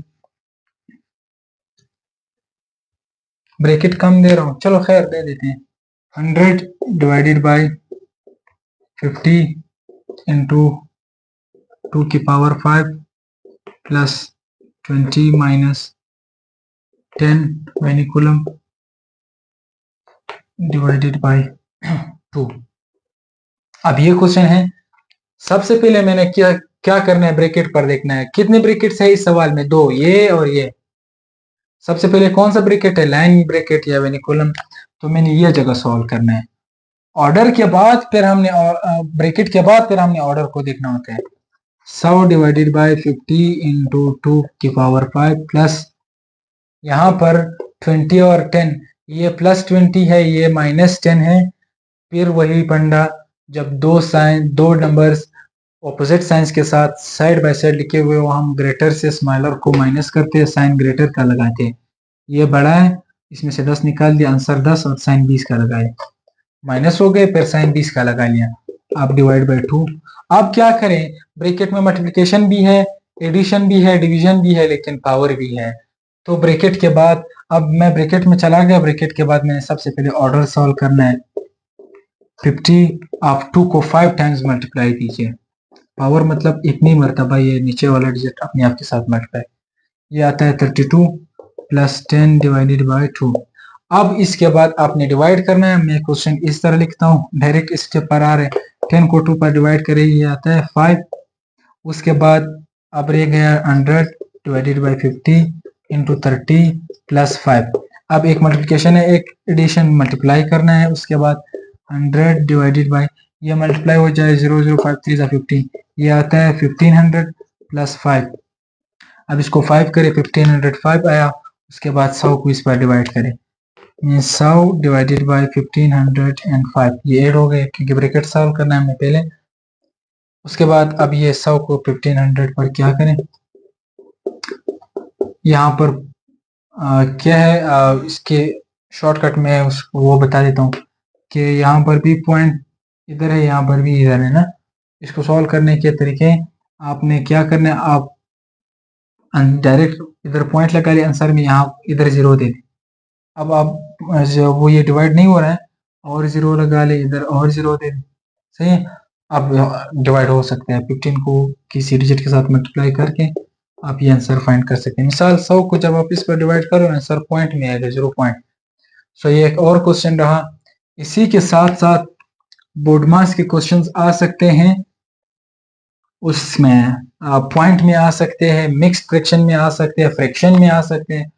ब्रैकेट कम दे रहा हूं, चलो खैर दे देते हैं। 100 डिवाइडेड बाय 50 इंटू 2 की power 5 plus 20 minus 10 vinculum divided by 2। अब ये क्वेश्चन है, सबसे पहले मैंने क्या क्या करना है, ब्रैकेट पर देखना है कितने ब्रैकेट्स है इस सवाल में, 2, ये और ये। सबसे पहले कौन सा ब्रैकेट है, लाइन ब्रैकेट या वेनिकुलम, तो मैंने ये जगह सॉल्व करना है। ऑर्डर के बाद फिर हमने ब्रैकेट के बाद फिर हमने ऑर्डर को देखना होता है। 100 डिवाइडेड बाय 50 इंटू 2 की पावर 5 प्लस यहाँ पर 20 और 10, ये प्लस 20 है, ये माइनस 10 है। फिर वही पंडा, जब दो नंबर्स ऑपोजिट साइंस के साथ साइड बाय साइड लिखे हुए हो, हम ग्रेटर से स्मॉलर को माइनस करते हैं, साइन ग्रेटर का लगाते हैं। ये बड़ा है, इसमें से 10 निकाल दिया, आंसर 10 और साइन 20 का लगाए, माइनस हो गए, फिर साइन 20 का लगा लिया। अब डिवाइड बाय 2। अब क्या करें, ब्रैकेट में मल्टीप्लिकेशन भी है, एडिशन भी है, डिवीजन भी है, लेकिन पावर भी है। तो ब्रैकेट के बाद अब मैं ब्रैकेट में चला गया, ब्रैकेट के बाद मैंने सबसे पहले ऑर्डर सॉल्व करना है। 50 आप 2 को 5 टाइम्स मल्टीप्लाई कीजिए, पावर मतलब इतनी मरतबा ये नीचे वाला डिजिट अपने आप के साथ मल्टीप्लाई, ये आता है 32 प्लस 10 डिवाइडेड बाय 2। अब इसके बाद आपने डिवाइड करना है, मैं क्वेश्चन इस तरह लिखता हूँ, डायरेक्ट स्टेप पर आ रहे हैं। 10 को 2 पर डिवाइड करें, ये आता है 5। उसके बाद अब रह गया 100 डिवाइडेड बाय 50 इंटू 30 प्लस 5। अब एक मल्टीप्लिकेशन है, एक एडिशन, मल्टीप्लाई करना है। उसके बाद 100 डिवाइडेड बाय, ये मल्टीप्लाई हो जाए 0 0 5 3 15, ये आता है 1500 प्लस 5। अब इसको 5 करें, 1505 आया। उसके बाद 100 को इस पर डिवाइड करें, 100 डिवाइडेड बाय 1505, ये ऐड हो गए क्योंकि ब्रैकेट सॉल्व करना है हमें पहले। उसके बाद अब ये 100 को 1500 पर क्या करें, यहाँ पर क्या है, इसके शॉर्टकट में वो बता देता हूँ कि यहाँ पर भी पॉइंट इधर है, यहाँ पर भी इधर है ना। इसको सॉल्व करने के तरीके, आपने क्या करना है, आप डायरेक्ट इधर पॉइंट लगा लिया आंसर में, यहाँ इधर 0 दे दें। अब आप वो ये डिवाइड नहीं हो रहा है, और 0 लगा ले, इधर और 0 दे दें, सही है। अब डिवाइड हो सकता है, 15 को किसी डिजिट के साथ मल्टीप्लाई करके आप ये आंसर फाइंड कर सकते हैं। मिसाल 100 को जब आप इस पर डिवाइड करो, आंसर पॉइंट में आएगा, 0 पॉइंट। सो ये एक और क्वेश्चन रहा। इसी के साथ साथ बोर्ड मास के क्वेश्चंस आ सकते हैं, उसमें पॉइंट में आ सकते हैं, मिक्स्ड फ्रैक्शन में आ सकते हैं, फ्रैक्शन में आ सकते हैं।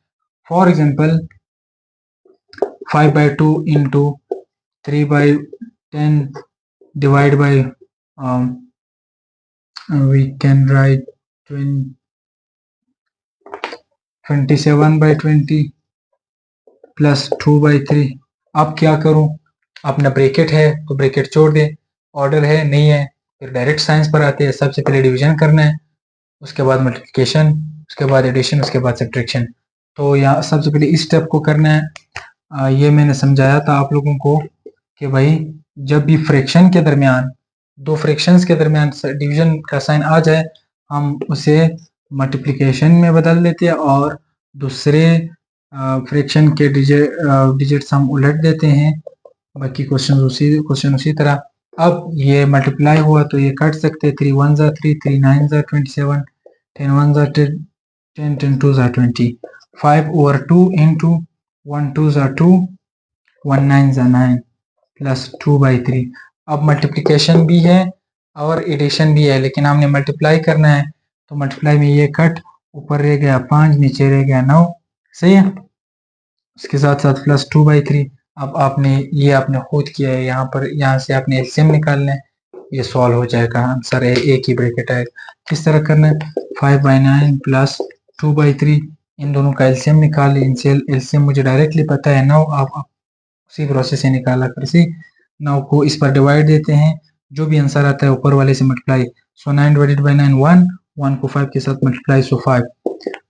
For example 5/2 into 3/10 divide by we can write 27/20 plus 2/3। अब क्या करूं, अपना ब्रैकेट है तो ब्रैकेट छोड़ दें, ऑर्डर है नहीं है, फिर डायरेक्ट साइंस पर आते हैं। सबसे पहले डिवीजन करना है, उसके बाद मल्टीप्लिकेशन, उसके बाद एडिशन, उसके बाद सब्ट्रैक्शन। तो यहाँ सबसे पहले इस स्टेप को करना है। ये मैंने समझाया था आप लोगों को कि भाई जब भी फ्रैक्शन के दरमियान, दो फ्रैक्शंस के दरमियान डिवीजन का साइन आ जाए, हम उसे मल्टीप्लिकेशन में बदल देते हैं और दूसरे फ्रैक्शन के डिजिट्स हम उलट देते हैं। बाकी क्वेश्चन उसी तरह। अब ये मल्टीप्लाई हुआ तो ये काट सकते हैं, 3 1 जा 3, 3 9 जा 27, 10 1 जा 10, 10 2 जा 20, 5/2 इंटू 1 2 जा 2, 1 9 जा 9 प्लस 2/3। अब मल्टीप्लिकेशन भी है और एडिशन भी है, लेकिन हमने मल्टीप्लाई करना है, तो मल्टीप्लाई में ये कट, ऊपर रह गया 5, नीचे रह गया 9, सही है। उसके साथ साथ प्लस 2/3। अब आपने खुद किया है, यहाँ पर यहाँ से आपने एलसीएम निकालना है, ये सॉल्व हो जाएगा, आंसर है एक ही ब्रैकेट आएगा। किस तरह करना है, 5/9 प्लस 2/3, इन दोनों का एलसीएम निकाल, इनसे एलसीएम मुझे डायरेक्टली पता है 9, आप उसी प्रोसेस से निकाला कर सी। 9 को इस पर डिवाइड देते हैं, जो भी आंसर आता है ऊपर वाले से मल्टीप्लाई। सो 9 डिवाइडेड बाय 9 1, 1 को 5 के साथ मल्टीप्लाई, सो 5।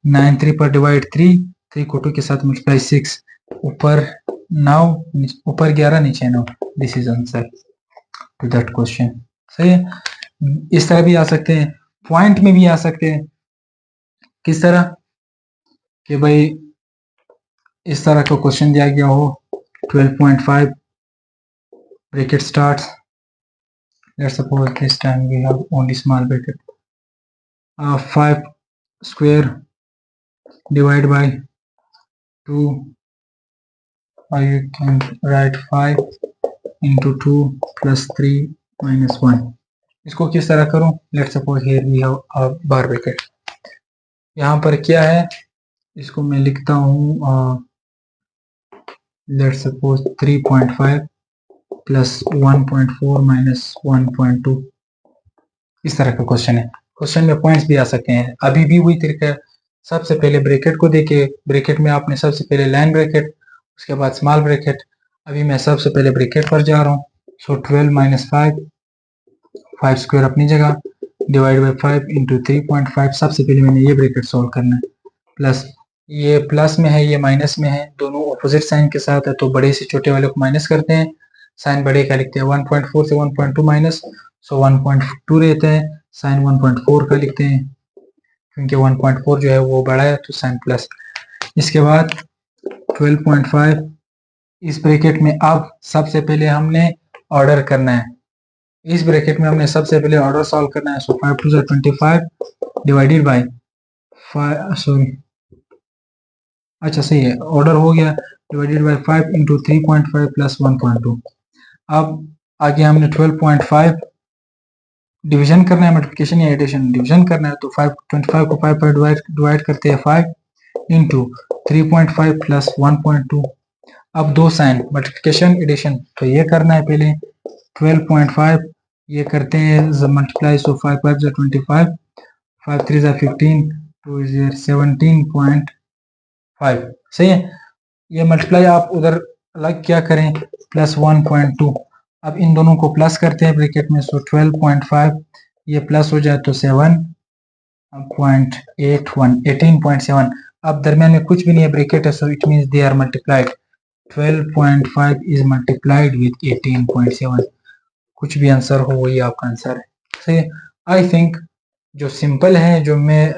9 3 पर डिवाइड 3, 3 को 2 के साथ मल्टीप्लाई 6, ऊपर 9, ऊपर 11, नीचे 9। This is answer to that question, सही है। इस तरह भी आ सकते हैं, पॉइंट में भी आ सकते हैं। किस तरह कि भाई इस तरह का क्वेश्चन दिया गया हो 12.5 bracket starts. Let's suppose this time we have only small bracket. 5 square divided by 2, or you can write 5 into 2 plus 3 minus 1. इसको किस तरह करूं? Let's suppose here we have a bar bracket. यहाँ पर क्या है, इसको मैं लिखता हूँ let's suppose 3.5 plus 1.4 minus 1.2. इस तरह का क्वेश्चन है। क्वेश्चन में पॉइंट्स भी आ सकते हैं। अभी भी वही तरीका है, सबसे पहले ब्रैकेट को देके, ब्रैकेट में आपने सबसे पहले लाइन ब्रैकेट, उसके बाद स्मॉल ब्रैकेट। अभी मैं सबसे पहले ब्रैकेट पर जा रहा हूँ। सो 12 माइनस 5 स्क्वायर अपनी जगह, डिवाइड बाई 5 इंटू 3.5। सबसे पहले मैंने ये ब्रैकेट सॉल्व करना है। प्लस ये प्लस में है, ये माइनस में है, दोनों ऑपोजिट साइन के साथ है, तो बड़े से छोटे वाले को माइनस करते हैं, साइन बड़े का लिखते हैं। 1.4 से 1.2 माइनस, सो 1.2 रहता है, साइन 1.4 का लिखते हैं, क्योंकि 1.4 जो है वो बड़ा है, तो साइन प्लस। इसके बाद 12.5 इस ब्रैकेट में अब सबसे पहले हमने ऑर्डर करना है। इस ब्रैकेट में हमने सबसे पहले ऑर्डर सॉल्व करना है। सो 5 2 25 डिवाइडेड बाय 5, सॉरी अच्छा सही है, ऑर्डर हो गया, डिवाइडेड बाय 5 इंटू 3.5 प्लस 1.2। अब आगे हमने 12.5 डिवीजन करना है, मल्टीप्लिकेशन या एडिशन डिवीजन करना है, तो 25 को 5 पर डिवाइड करते हैं 5 इंटू 3.5 प्लस 1.2। अब दो साइन मल्टीप्लिकेशन एडिशन, तो ये करना है पहले। 12.5 ये करते हैं मल्टीप्लाई, सो 5 5 जा 25, 5 3 जा 15, 2 इज 17.5। सही है। ये मल्टीप्लाई आप उधर अलग क्या करें, प्लस 1.2। अब इन दोनों को प्लस करते हैं ब्रैकेट में, सो 12.5 ये प्लस हो जाए तो 7.81 18.7। अब दरमियान में कुछ भी नहीं है, ब्रैकेट है, so it means they are multiplied. 12.5 is multiplied with 18.7। कुछ भी आंसर हो वही आपका आंसर है। सही है। आई थिंक जो सिंपल है, जो मैं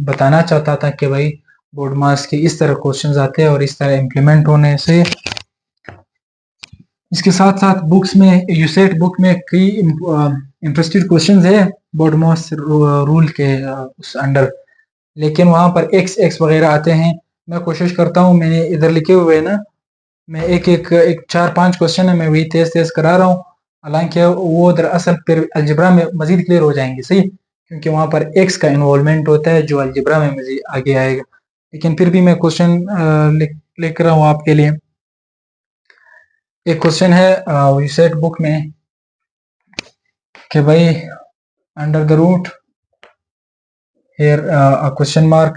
बताना चाहता था कि भाई बोर्ड मार्क्स के इस तरह क्वेश्चंस आते हैं और इस तरह इम्प्लीमेंट होने से। इसके साथ साथ बुक्स में, यूसेट बुक में कई इंटरेस्टेड क्वेश्चंस है बोर्ड मार्क्स रूल के उस अंडर, लेकिन वहां पर एक्स एक्स वगैरह आते हैं। मैं कोशिश करता हूँ, मैंने इधर लिखे हुए हैं ना, मैं एक 4-5 क्वेश्चन है, मैं वही तेज तेज करा रहा हूँ, हालांकि वो दरअसल फिर अलजेब्रा में मजीद क्लियर हो जाएंगे। सही, क्योंकि वहां पर एक्स का इन्वॉल्वमेंट होता है जो अलजेब्रा में मजीद आगे आएगा। लेकिन फिर भी मैं क्वेश्चन लिख रहा हूँ आपके लिए। एक क्वेश्चन है यूसेट बुक में कि भाई under the root here a question mark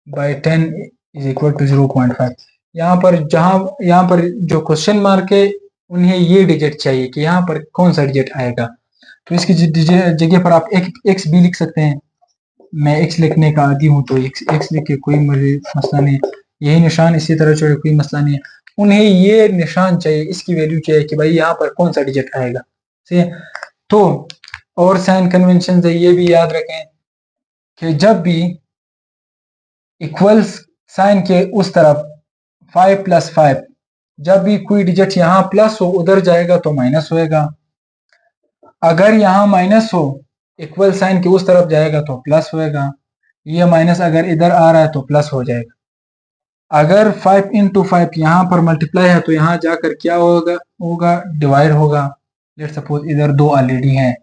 by 10 is equal to 0.5। यहाँ पर जो क्वेश्चन मार्क है उन्हें ये डिजिट चाहिए कि यहाँ पर कौन सा डिजिट आएगा। तो इसकी जगह पर आप एक्स भी लिख सकते हैं। मैं एक्स लिखने का आदी हूँ, तो एक्स लिख के कोई मसला नहीं, यही निशान इसी तरह छोड़े, कोई मसला नहीं है। उन्हें ये निशान चाहिए, इसकी वैल्यू चाहिए कि भाई यहाँ पर कौन सा डिजिट आएगा। सही है। तो और साइन कन्वेंशन से ये भी याद रखें कि जब भी इक्वल्स साइन के उस तरफ 5 + 5, जब भी कोई डिजिट यहाँ प्लस हो उधर जाएगा तो माइनस होएगा। अगर यहाँ माइनस हो, इक्वल साइन के उस तरफ जाएगा तो प्लस होएगा। ये माइनस अगर इधर आ रहा है तो प्लस हो जाएगा। अगर 5 × 5 यहाँ पर मल्टीप्लाई है तो यहाँ जाकर क्या होगा डिवाइड होगा। लेट्स सपोज इधर 2 ऑलरेडी हैं,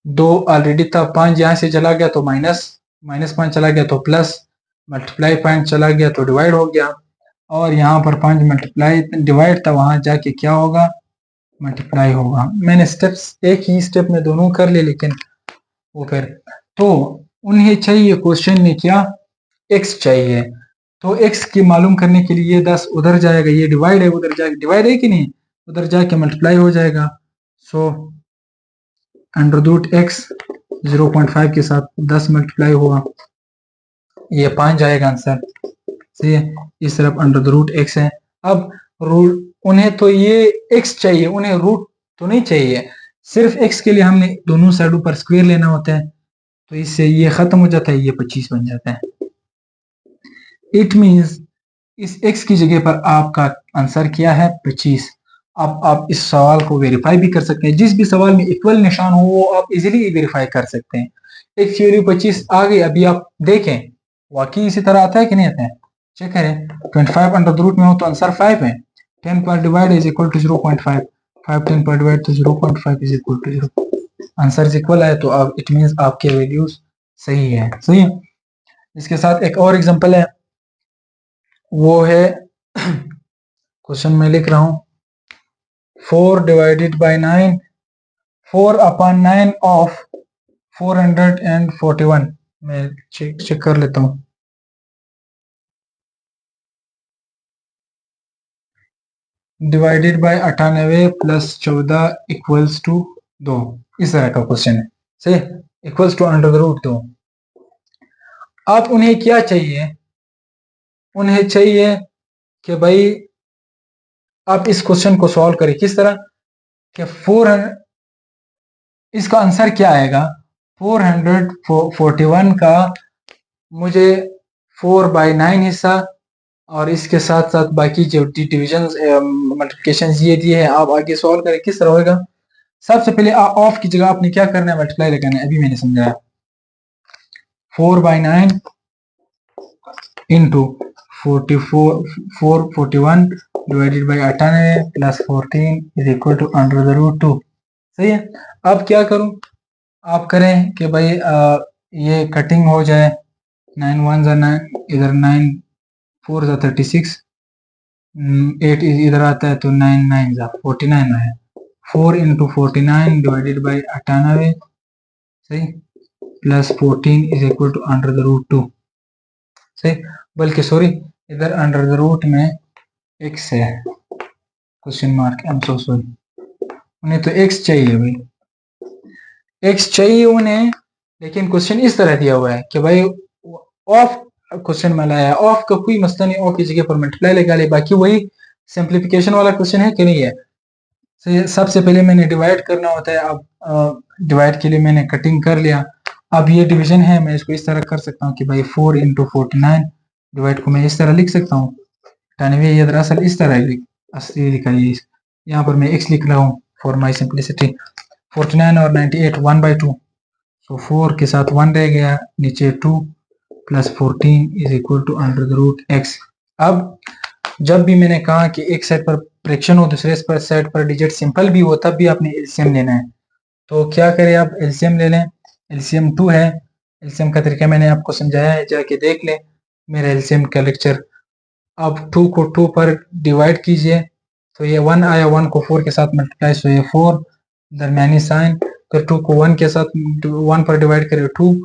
2 ऑलरेडी था, 5 यहाँ से चला गया तो माइनस, -5 चला गया तो प्लस, मल्टीप्लाई 5 चला गया तो डिवाइड हो गया, और यहाँ पर 5 मल्टीप्लाई डिवाइड था, वहां जाके क्या होगा मल्टीप्लाई होगा। मैंने स्टेप्स एक ही स्टेप में दोनों कर लिए, लेकिन वो फिर तो उन्हें चाहिए क्वेश्चन में क्या, एक्स चाहिए। तो एक्स की मालूम करने के लिए 10 उधर जाएगा, ये डिवाइड है, उधर जाके डिवाइड है कि नहीं, उधर जाके मल्टीप्लाई हो जाएगा। सो √x 0.5 के साथ 10 मल्टीप्लाई होगा, ये 5 जाएगा आंसर। सही है। इस तरफ √x है। अब रूट, उन्हें तो ये x चाहिए, उन्हें रूट तो नहीं चाहिए, सिर्फ x के लिए हमने दोनों साइडों पर स्क्वायर लेना होता है। तो इससे ये खत्म हो जाता है, ये 25 बन जाता है। इट मीन्स इस x की जगह पर आपका आंसर क्या है, 25। अब आप इस सवाल को वेरीफाई भी कर सकते हैं, जिस भी सवाल में इक्वल निशान हो वो आप इजीली वेरीफाई कर सकते हैं। x की वैल्यू 25 आ गई, अभी आप देखें वाकई इसी तरह आता है कि नहीं आता है, चेक करें। 25 अंडर द रूट में हो तो आंसर 5 है। 10 पर डिवाइड इज इक्वल टू 0.5, 5 10 पर डिवाइड तो 0.5 is equal to 0। Answer equal है तो आप इट मीन्स आपके वैल्यूज सही है, सही है। इसके साथ एक और एग्जांपल है, वो है क्वेश्चन में लिख रहा हूं 4 डिवाइडेड बाय 9, 4 अपॉन 9 ऑफ 441। मैं चेक कर लेता हूं। Divided by 98 plus 14 equals to 2, इस तरह का क्वेश्चन है, सही। Equals to under the root 2। अब उन्हें क्या चाहिए, उन्हें चाहिए कि भाई आप इस क्वेश्चन को सॉल्व करें किस तरह कि 400, इसका आंसर क्या आएगा, 441 का मुझे 4/9 हिस्सा और इसके साथ साथ बाकी जो डिविजन मल्टीप्लिकेशन ये दिए हैं, आप आगे सॉल्व करें किस तरह होगा। सबसे पहले ऑफ की जगह आपने क्या करना है, मल्टीप्लाई लगाना है, अभी मैंने समझाया। 4/9 into 441 divided by 98 plus 14 is equal to under the root 2, सही है। अब क्या करूं, आप करें कि भाई ये कटिंग हो जाए, 9 1 जा 9, इधर 9 4 जा 36, 8 इधर आता है तो 9 9 जा 49 है। 4 इंटू 49 डिवाइडेड बाई 98, सही, plus 14 is equal to under the root 2, सही। बल्कि सॉरी, इधर अंडर द रूट में x है, question mark, I am so sorry. उन्हें तो x चाहिए भाई, x चाहिए उन्हें, लेकिन क्वेश्चन इस तरह दिया हुआ है कि भाई ऑफ क्वेश्चन में लाया, ऑफ का कोई मसला नहीं, ऑफ की जगह पर मल्टीप्लाई लगा ले, बाकी वही सिंप्लीफिकेशन वाला क्वेश्चन है कि नहीं है। तो सबसे पहले मैंने डिवाइड करना होता है, अब डिवाइड के लिए मैंने कटिंग कर लिया। अब ये डिवीजन है, मैं इसको इस तरह कर सकता हूँ कि भाई 4 इंटू 49 डिवाइड को मैं इस तरह लिख सकता हूँ। 98 ये दरअसल इस तरह असली लिखा है, यहाँ पर मैं x लिख रहा हूँ फॉर माई सिंप्लिसिटी। 49 और 98 1/2, सो 4 के साथ 1 रह गया, नीचे 2 plus 14 is equal to under the root x। अब जब भी मैंने कहा कि एक साइड पर फ्रैक्शन हो, दूसरे पर साइड पर डिजिट सिंपल भी हो, तब भी आपने एलसीएम लेना है। तो क्या करें, आप एलसीएम ले लें। एलसीएम 2 है, एलसीएम का तरीका मैंने आपको समझाया है, जाके देख लें मेरा एलसीएम का लेक्चर। अब 2 को 2 पर डिवाइड कीजिए तो ये 1 आया, 1 को 4 के साथ मल्टीप्लाई, सो ये 4 दरमियानी साइन, फिर 2 को 1 के साथ 1 पर डिवाइड करें 2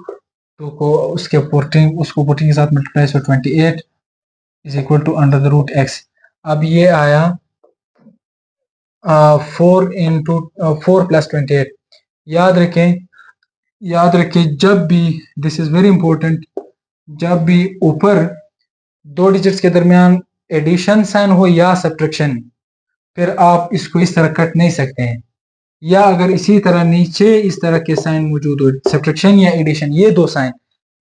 को उसके 14 उसको 14 के साथ multiply, so 28 is equal to under the root x। अब ये आया 4 इंटू 4 प्लस 28। याद रखें, याद रखें, जब भी, दिस इज वेरी इंपॉर्टेंट, जब भी ऊपर दो डिजिट्स के दरमियान एडिशन साइन हो या सब्ट्रैक्शन, फिर आप इसको इस तरह कट नहीं सकते हैं। या अगर इसी तरह नीचे इस तरह के साइन मौजूद हो, सब्ट्रैक्शन या एडिशन, ये दो साइन,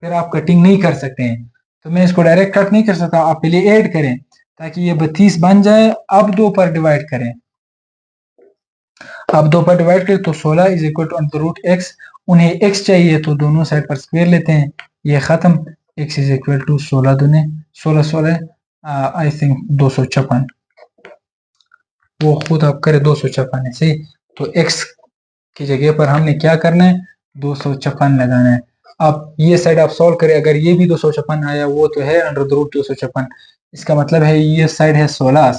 फिर आप कटिंग नहीं कर सकते हैं। तो मैं इसको डायरेक्ट कट नहीं कर सकता, आप पहले ऐड करें ताकि ये 32 बन जाए। अब 2 पर डिवाइड करें, अब 2 पर डिवाइड करें तो 16 is equal to under root x। उन्हें x चाहिए तो दोनों साइड पर स्क्वायर लेते हैं, ये खत्म। x इज इक्वल टू 16 दूने 16 16 आई थिंक 256, वो खुद आप करें, 256 है, सही। तो x की जगह पर हमने क्या करना है, 256 लगाना है। अब ये साइड आप सॉल्व करें, अगर ये भी 256 आया, वो तो है अंडर द रूट 256, इसका मतलब है ये साइड है 16,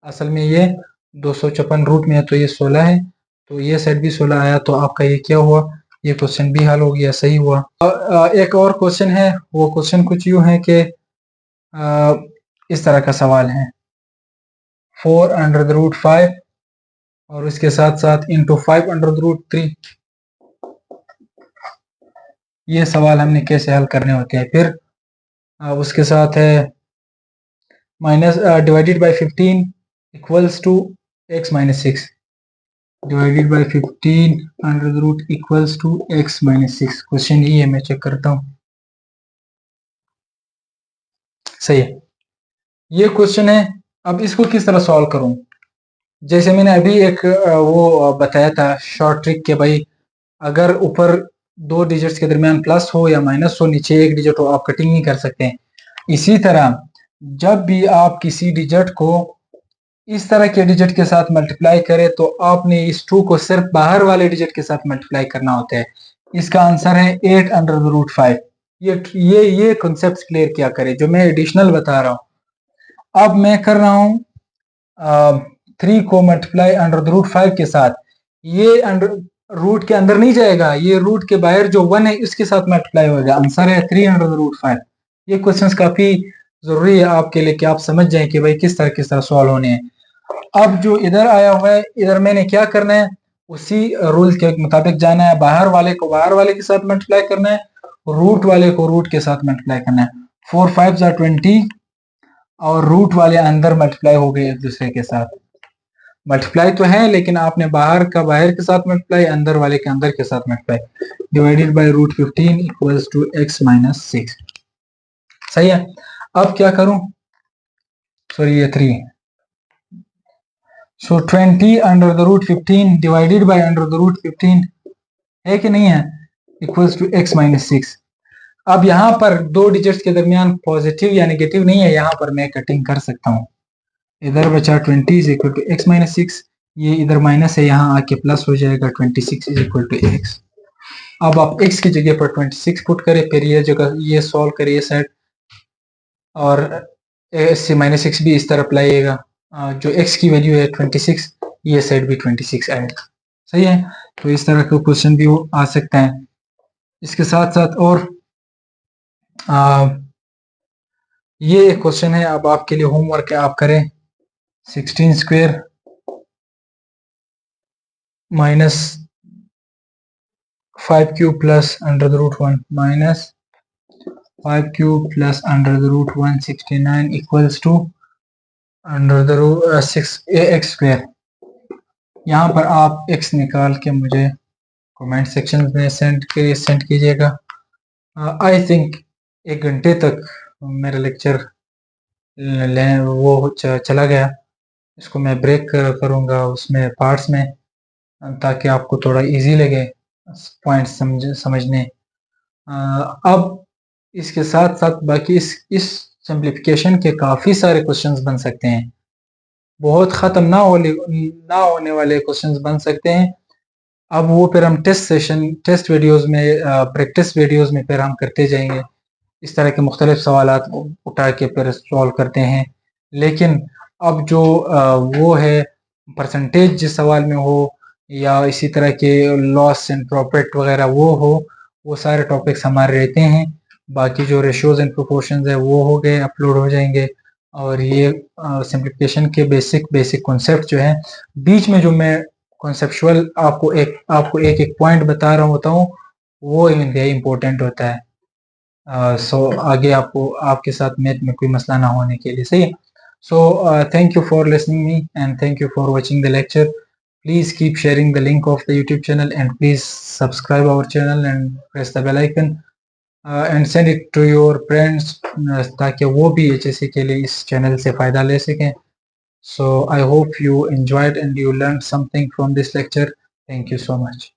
असल में ये 256 रूट में है तो ये 16 है, तो ये साइड भी 16 आया, तो आपका ये क्या हुआ, ये क्वेश्चन भी हल हो गया, सही हुआ। एक और क्वेश्चन है, वो क्वेश्चन कुछ यूं है कि इस तरह का सवाल है, 4 अंडर द रूट 5 और उसके साथ साथ इंटू 5 अंडर द रूट 3। ये सवाल हमने कैसे हल करने होते हैं। फिर उसके साथ है minus divided by 15 equals to x minus 6। Divided by 15 under the root equals to x minus 6। Question ये है, मैं चेक करता हूँ। सही है, ये क्वेश्चन है। अब इसको किस तरह सॉल्व करूं? जैसे मैंने अभी एक वो बताया था शॉर्ट ट्रिक के भाई, अगर ऊपर दो डिजिट्स के दरमियान प्लस हो या माइनस हो, नीचे एक डिजिट हो, आप कटिंग नहीं कर सकते। इसी तरह जब भी आप किसी डिजिट को इस तरह के डिजिट के साथ मल्टीप्लाई करें तो आपने इस 2 को सिर्फ बाहर वाले डिजिट के साथ मल्टीप्लाई करना होता है। इसका आंसर है 8 अंडर द रूट 5। ये कॉन्सेप्ट क्लियर किया करें जो मैं एडिशनल बता रहा हूं। अब मैं कर रहा हूं 3 को मल्टीप्लाई अंडर द रूट 5 के साथ। ये अंडर रूट के अंदर नहीं जाएगा, ये रूट के बाहर जो 1 है इसके साथ मल्टीप्लाई होगा। आंसर है 3 अंडर द रूट 5। ये क्वेश्चंस काफी जरूरी है आपके लिए कि आप समझ जाएं कि भाई किस तरह सॉल्व होने हैं। अब जो इधर आया हुआ है, इधर मैंने क्या करना है, उसी रूल के मुताबिक जाना है। बाहर वाले को बाहर वाले के साथ मल्टीप्लाई करना है, रूट वाले को रूट के साथ मल्टीप्लाई करना है। 4 5 20 और रूट वाले अंदर मल्टीप्लाई हो गए एक दूसरे के साथ। मल्टीप्लाई तो है लेकिन आपने बाहर का बाहर के साथ मल्टीप्लाई, अंदर वाले के अंदर के साथ multiply. Divided by root 15 equals to x minus 6। सही है। अब क्या करूं, सॉरी ये 3। So 20 under the root 15 divided by under the root 15 है कि नहीं है, इक्वल्स टू x माइनस 6। अब यहाँ पर दो डिजिट्स के दरमियान पॉजिटिव या नेगेटिव नहीं है, यहाँ पर मैं कटिंग कर सकता हूँ। इधर बचा 20 is equal to x minus 6, ये इधर माइनस है, यहाँ आके प्लस हो जाएगा। 26 इज इक्वल टू x। अब आप x की जगह पर 26 पुट करें, फिर ये जगह ये सॉल्व करिए साइड, और माइनस 6 भी इस तरफ लाइएगा। जो x की वैल्यू है 26, ये साइड भी 26 आएगा। सही है। तो इस तरह का क्वेश्चन भी आ सकता है। इसके साथ साथ और ये एक क्वेश्चन है, अब आपके लिए होमवर्क है, आप करें। 16 square minus 5 cube plus under the root 1 minus 5 cube plus under the root 169 equals to under the root 6 x square. यहाँ पर आप x निकाल के मुझे कमेंट सेक्शन में सेंड कीजिएगा। आई थिंक 1 घंटे तक मेरा लेक्चर वो चला गया। इसको मैं ब्रेक करूँगा उसमें पार्ट्स में, ताकि आपको थोड़ा इजी लगे पॉइंट समझने। अब इसके साथ साथ बाकी इस सिंप्लीफिकेशन के काफ़ी सारे क्वेश्चंस बन सकते हैं, बहुत ख़त्म ना होने वाले क्वेश्चंस बन सकते हैं। अब वो फिर हम टेस्ट वीडियोस में, प्रैक्टिस वीडियोस में फिर हम करते जाएंगे, इस तरह के मुख्तलिफ सवालात उठा के फिर सॉल्व करते हैं। लेकिन अब जो वो है परसेंटेज जिस सवाल में हो, या इसी तरह के लॉस एंड प्रॉफिट वगैरह वो हो, वो सारे टॉपिक्स हमारे रहते हैं। बाकी जो रेशियोज एंड प्रोपोर्शंस है वो हो गए, अपलोड हो जाएंगे। और ये सिंप्लीफिकेशन के बेसिक कॉन्सेप्ट जो है, बीच में जो मैं कॉन्सेप्चुअल आपको एक पॉइंट बता रहा होता हूँ, वो इंतहाई इम्पोर्टेंट होता है। सो आगे आपको आपके साथ मैथ में कोई मसला ना होने के लिए। सही है। सो thank you for listening me and thank you for watching the lecture. Please keep sharing the link of the YouTube channel and please subscribe our channel and press the bell icon and send it to your friends ताकि वो भी HSC के लिए इस channel से फ़ायदा ले सकें। So I hope you enjoyed and you learned something from this lecture. Thank you so much.